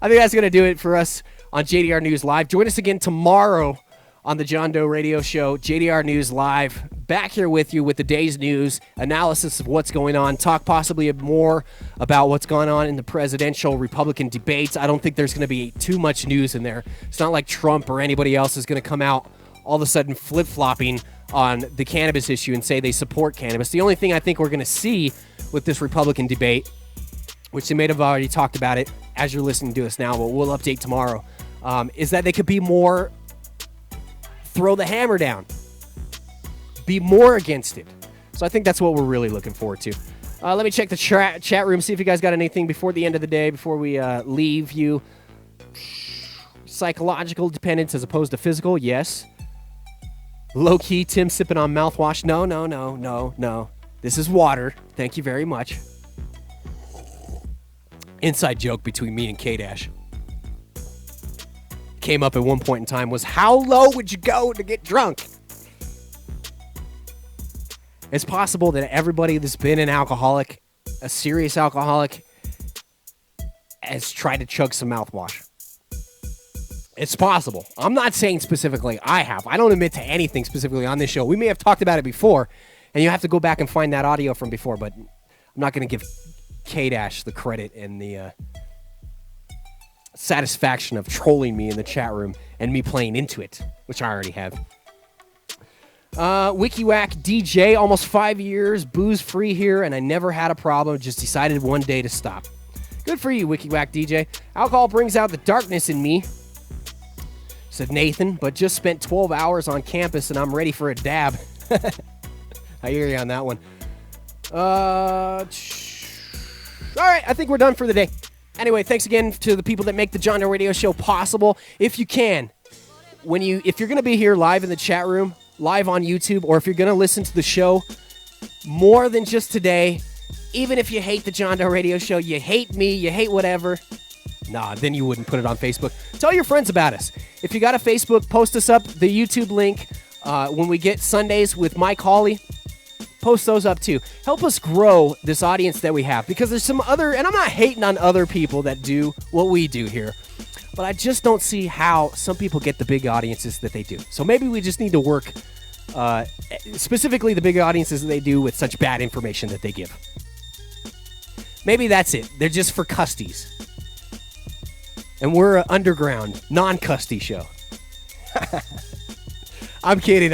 I think that's going to do it for us on JDR News Live. Join us again tomorrow on the John Doe Radio Show, JDR News Live. Back here with you with the day's news, analysis of what's going on, talk possibly more about what's going on in the presidential Republican debates. I don't think there's going to be too much news in there. It's not like Trump or anybody else is going to come out all of a sudden flip-flopping on the cannabis issue and say they support cannabis. The only thing I think we're going to see with this Republican debate, which they may have already talked about it as you're listening to us now, but we'll update tomorrow, is that they could be more throw the hammer down, be more against it. So I think that's what we're really looking forward to. Let me check the chat room, see if you guys got anything before the end of the day, before we leave you. Psychological dependence as opposed to physical, yes. Low-key, Tim sipping on mouthwash. No. This is water. Thank you very much. Inside joke between me and K-Dash. Came up at one point in time was, how low would you go to get drunk? It's possible that everybody that's been an alcoholic, a serious alcoholic, has tried to chug some mouthwash. It's possible. I'm not saying specifically I have. I don't admit to anything specifically on this show. We may have talked about it before, and you have to go back and find that audio from before, but I'm not going to give K-Dash the credit and the satisfaction of trolling me in the chat room and me playing into it, which I already have. WikiWhack DJ, almost 5 years, booze free here, and I never had a problem. Just decided one day to stop. Good for you, WikiWhack DJ. Alcohol brings out the darkness in me, said Nathan, but just spent 12 hours on campus and I'm ready for a dab. I hear you on that one. All right, I think we're done for the day. Anyway, thanks again to the people that make the John Doe Radio Show possible. If you can, if you're going to be here live in the chat room, live on YouTube, or if you're going to listen to the show more than just today, even if you hate the John Doe Radio Show, you hate me, you hate whatever, then you wouldn't put it on Facebook. Tell your friends about us. If you got a Facebook, post us up the YouTube link. When we get Sundays with Mike Hawley, post those up too. Help us grow this audience that we have, because there's some other, and I'm not hating on other people that do what we do here, but I just don't see how some people get the big audiences that they do. So maybe we just need to work specifically the big audiences that they do with such bad information that they give. Maybe that's it. They're just for custies. And we're an underground, non-custy show. I'm kidding.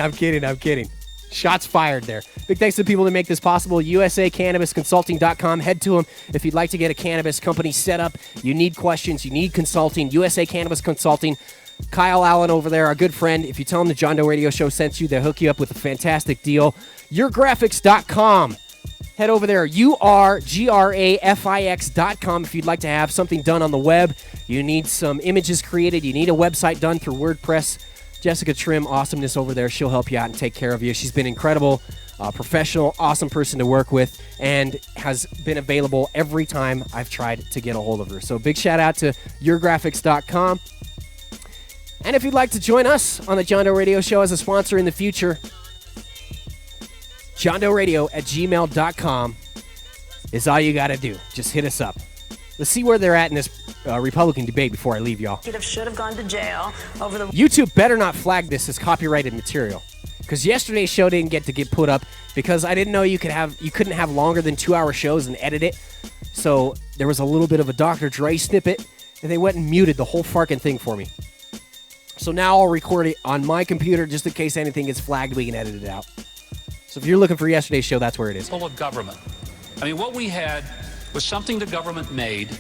Shots fired there. Big thanks to the people that make this possible. USACannabisConsulting.com. Head to them if you'd like to get a cannabis company set up. You need questions. You need consulting. USA Cannabis Consulting. Kyle Allen over there, our good friend. If you tell him the John Doe Radio Show sent you, they'll hook you up with a fantastic deal. YourGraphics.com. Head over there, URGRAFIX.com, if you'd like to have something done on the web. You need some images created. You need a website done through WordPress. Jessica Trim, awesomeness over there. She'll help you out and take care of you. She's been incredible, professional, awesome person to work with, and has been available every time I've tried to get a hold of her. So big shout out to YourGraphics.com. And if you'd like to join us on the John Doe Radio Show as a sponsor in the future, JohnDoeRadio@gmail.com is all you got to do. Just hit us up. Let's see where they're at in this Republican debate before I leave y'all. Should have gone to jail over the... YouTube better not flag this as copyrighted material, because yesterday's show didn't get put up because I didn't know you couldn't have longer than 2-hour shows and edit it. So there was a little bit of a Dr. Dre snippet, and they went and muted the whole fucking thing for me. So now I'll record it on my computer just in case anything gets flagged. We can edit it out. So if you're looking for yesterday's show, that's where it is. Full of government. I mean, what we had was something the government made,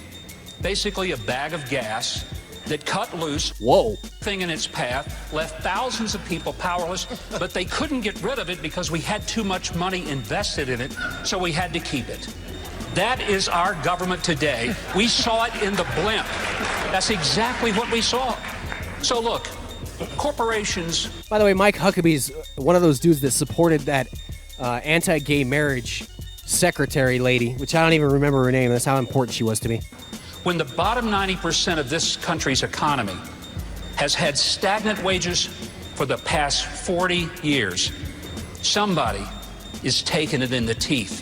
basically a bag of gas that cut loose. Whoa. Thing in its path, left thousands of people powerless, but they couldn't get rid of it because we had too much money invested in it, so we had to keep it. That is our government today. We saw it in the blimp. That's exactly what we saw. So look, corporations... By the way, Mike Huckabee's one of those dudes that supported that anti-gay marriage secretary lady, which I don't even remember her name. That's how important she was to me. When the bottom 90% of this country's economy has had stagnant wages for the past 40 years, somebody is taking it in the teeth.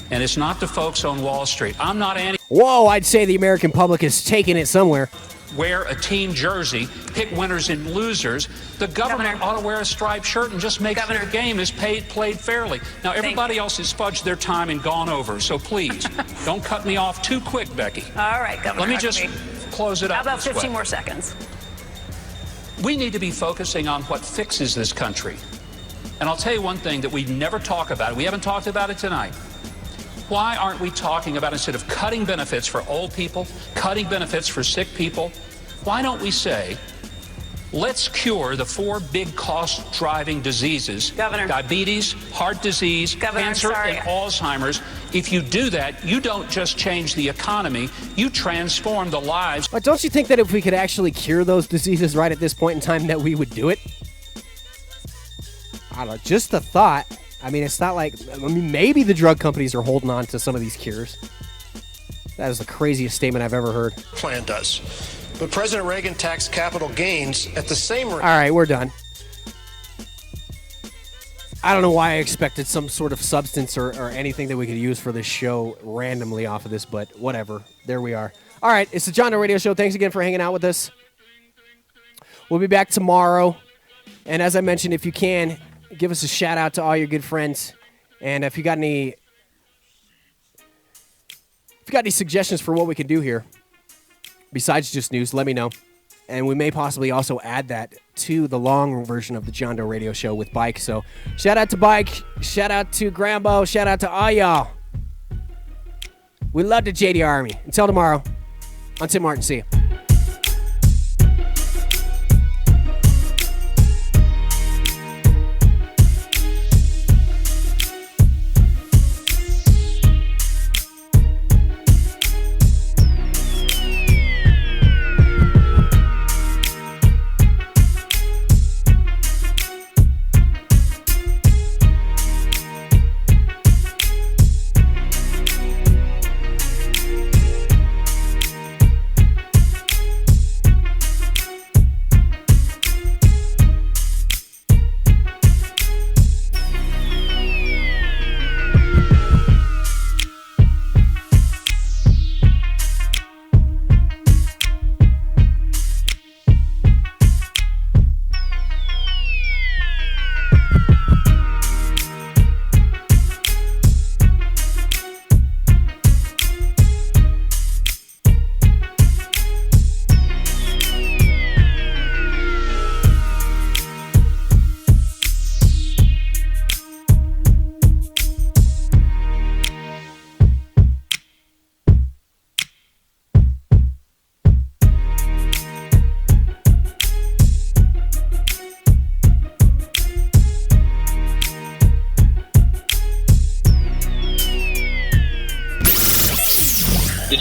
And it's not the folks on Wall Street. I'm not anti... Whoa, I'd say the American public is taking it somewhere. Wear a team jersey, pick winners and losers. The governor ought to wear a striped shirt and just make sure the game is played fairly. Now, everybody else has fudged their time and gone over, so please, don't cut me off too quick, Becky. All right, Governor. Let me just close it up. How about this 15 way. more seconds? We need to be focusing on what fixes this country. And I'll tell you one thing that we never talk about. We haven't talked about it tonight. Why aren't we talking about, instead of cutting benefits for old people, cutting benefits for sick people, why don't we say, let's cure the 4 big cost-driving diseases, Governor. Diabetes, heart disease, Governor, cancer, and Alzheimer's. If you do that, you don't just change the economy, you transform the lives. But don't you think that if we could actually cure those diseases right at this point in time that we would do it? I don't know, just a thought. I mean, it's not like, maybe the drug companies are holding on to some of these cures. That is the craziest statement I've ever heard. Plan does. But President Reagan taxed capital gains at the same rate. All right, we're done. I don't know why I expected some sort of substance or anything that we could use for this show randomly off of this, but whatever. There we are. All right, it's the John Doe Radio Show. Thanks again for hanging out with us. We'll be back tomorrow. And as I mentioned, if you can, give us a shout out to all your good friends. And if you got any If you got any suggestions for what we can do here, besides just news, let me know. And we may possibly also add that to the long version of the John Doe Radio Show with Bike. So shout out to Bike, shout out to Grambo, shout out to all y'all. We love the JDR Army. Until tomorrow, I'm Tim Martin. See you.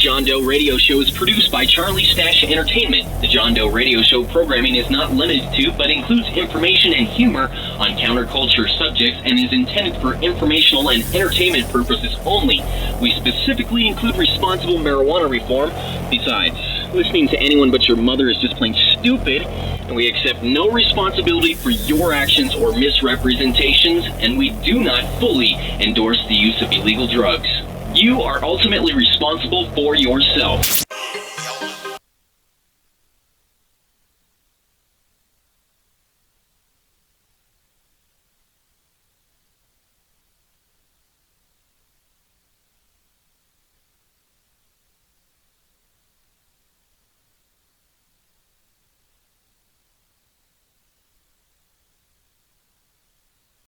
John Doe Radio Show is produced by Charlie Stash Entertainment. The John Doe Radio Show programming is not limited to, but includes information and humor on counterculture subjects and is intended for informational and entertainment purposes only. We specifically include responsible marijuana reform. Besides, listening to anyone but your mother is just plain stupid, and we accept no responsibility for your actions or misrepresentations, and we do not fully endorse the use of illegal drugs. You are ultimately responsible for yourself.